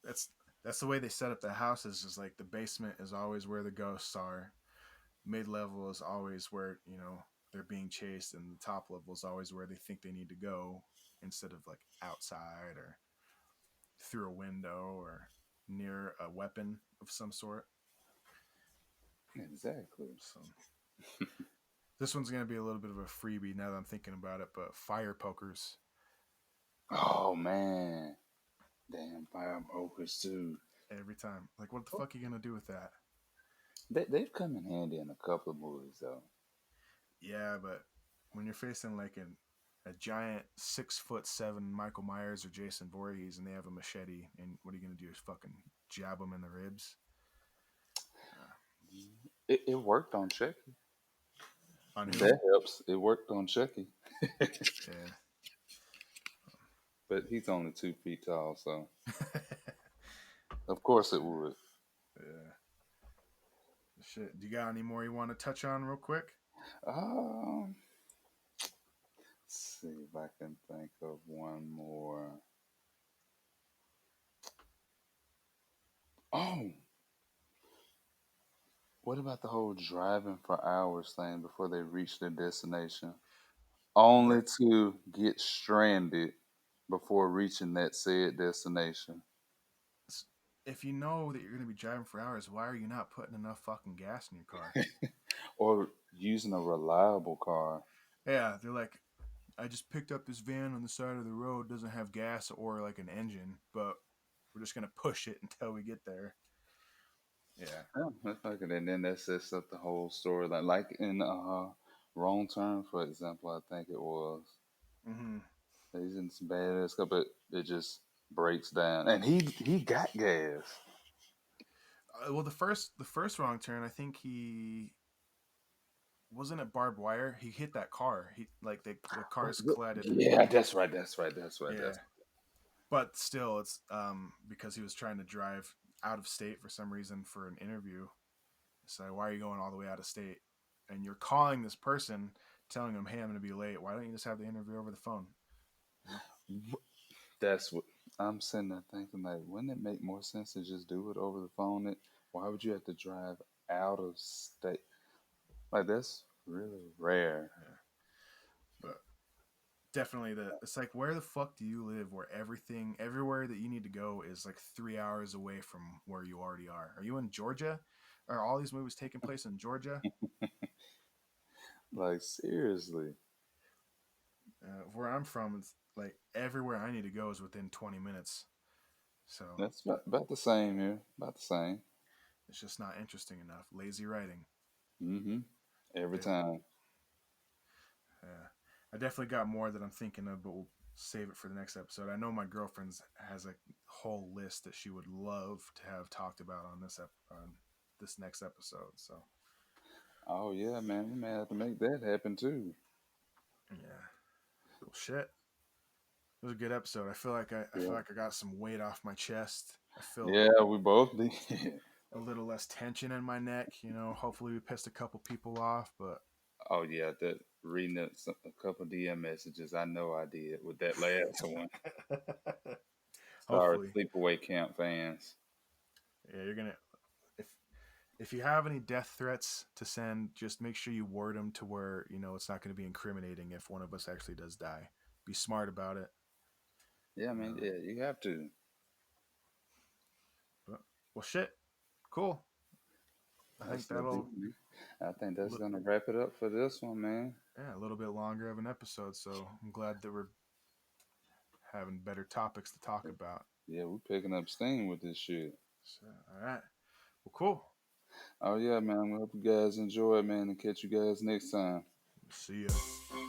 Speaker 3: That's the way they set up the house. Is just like the basement is always where the ghosts are. Mid level is always where they're being chased, and the top level is always where they think they need to go instead of like outside or through a window or near a weapon of some sort.
Speaker 2: Exactly.
Speaker 3: So this one's gonna be a little bit of a freebie now that I'm thinking about it, but fire pokers
Speaker 2: Oh man, damn fire pokers too.
Speaker 3: every time. Like, what the fuck are you gonna do with that?
Speaker 2: They've come in handy in a couple of movies though.
Speaker 3: Yeah, but when you're facing like a giant 6'7" Michael Myers or Jason Voorhees and they have a machete, and what are you gonna do? Is fucking jab them in the ribs? Uh,
Speaker 2: It worked on Chucky.
Speaker 3: on who?
Speaker 2: That helps. It worked on Chucky,
Speaker 3: Yeah.
Speaker 2: but he's only 2 feet tall, so of course it would.
Speaker 3: Yeah. Shit. Do you got any more you want to touch on real quick?
Speaker 2: Um, let's see if I can think of one more. Oh, what about the whole driving for hours thing before they reach their destination, only
Speaker 3: Where
Speaker 2: to get stranded before reaching that said destination?
Speaker 3: if you know that you're gonna be driving for hours, why are you not putting enough fucking gas in your car?
Speaker 2: Or using a reliable car.
Speaker 3: Yeah, they're like, I just picked up this van on the side of the road, doesn't have gas or like an engine, but we're just gonna push it until we get there. Yeah.
Speaker 2: Yeah, that's like it. And then that sets up the whole storyline. Like in Wrong Turn, for example, I think it was.
Speaker 3: Mm-hmm.
Speaker 2: He's in some badass stuff, but it just breaks down. And he got gas.
Speaker 3: Well, the first wrong turn, I think he wasn't at barbed wire. He hit that car. He like the cars collided.
Speaker 2: Yeah, that's right. That's right. That's right.
Speaker 3: Yeah,
Speaker 2: That's
Speaker 3: but still, it's because he was trying to drive out of state for some reason for an interview. So why are you going all the way out of state? And you're calling this person, telling them, "Hey, I'm going to be late." Why don't you just have the interview over the phone? You know?
Speaker 2: that's what I'm sitting there thinking. Like, wouldn't it make more sense to just do it over the phone? Why would you have to drive out of state? Like, that's really rare.
Speaker 3: Yeah. But definitely it's like, where the fuck do you live where everywhere that you need to go is like 3 hours away from where you already are? Are you in Georgia? Are all these movies taking place in Georgia?
Speaker 2: Like, seriously.
Speaker 3: Where I'm from, it's like everywhere I need to go is within 20 minutes. So
Speaker 2: That's about the same here. About the same.
Speaker 3: it's just not interesting enough. Lazy writing.
Speaker 2: Mm-hmm. Every
Speaker 3: They,
Speaker 2: time.
Speaker 3: yeah. I definitely got more that I'm thinking of, but we'll save it for the next episode. I know my girlfriend's has a whole list that she would love to have talked about on this next episode. So
Speaker 2: Oh yeah, man. We may have to make that happen too.
Speaker 3: yeah, well, shit. It was a good episode. I feel
Speaker 2: Yeah.
Speaker 3: like I got some weight off my chest. I feel
Speaker 2: Yeah, we both did.
Speaker 3: a little less tension in my neck. Hopefully we pissed a couple people off, but
Speaker 2: Oh yeah, that reading a couple DM messages. I know I did with that last one. Sorry,
Speaker 3: hopefully,
Speaker 2: sleepaway camp fans.
Speaker 3: yeah, you're gonna if if you have any death threats to send, just make sure you word them to where it's not going to be incriminating if one of us actually does die. Be smart about it.
Speaker 2: Yeah, man.
Speaker 3: Uh,
Speaker 2: Yeah, you have to.
Speaker 3: but, well, shit. Cool. I think
Speaker 2: That's the deal,
Speaker 3: that'll
Speaker 2: man. I think that's
Speaker 3: li-
Speaker 2: gonna wrap it up for this one, man.
Speaker 3: yeah, a little bit longer of an episode. So I'm glad that we're having better topics to talk about.
Speaker 2: Yeah, we're picking up steam with this shit.
Speaker 3: So, all right. Well, cool.
Speaker 2: Oh yeah, man. We hope you guys enjoy it, man, and catch you guys next time.
Speaker 3: See ya.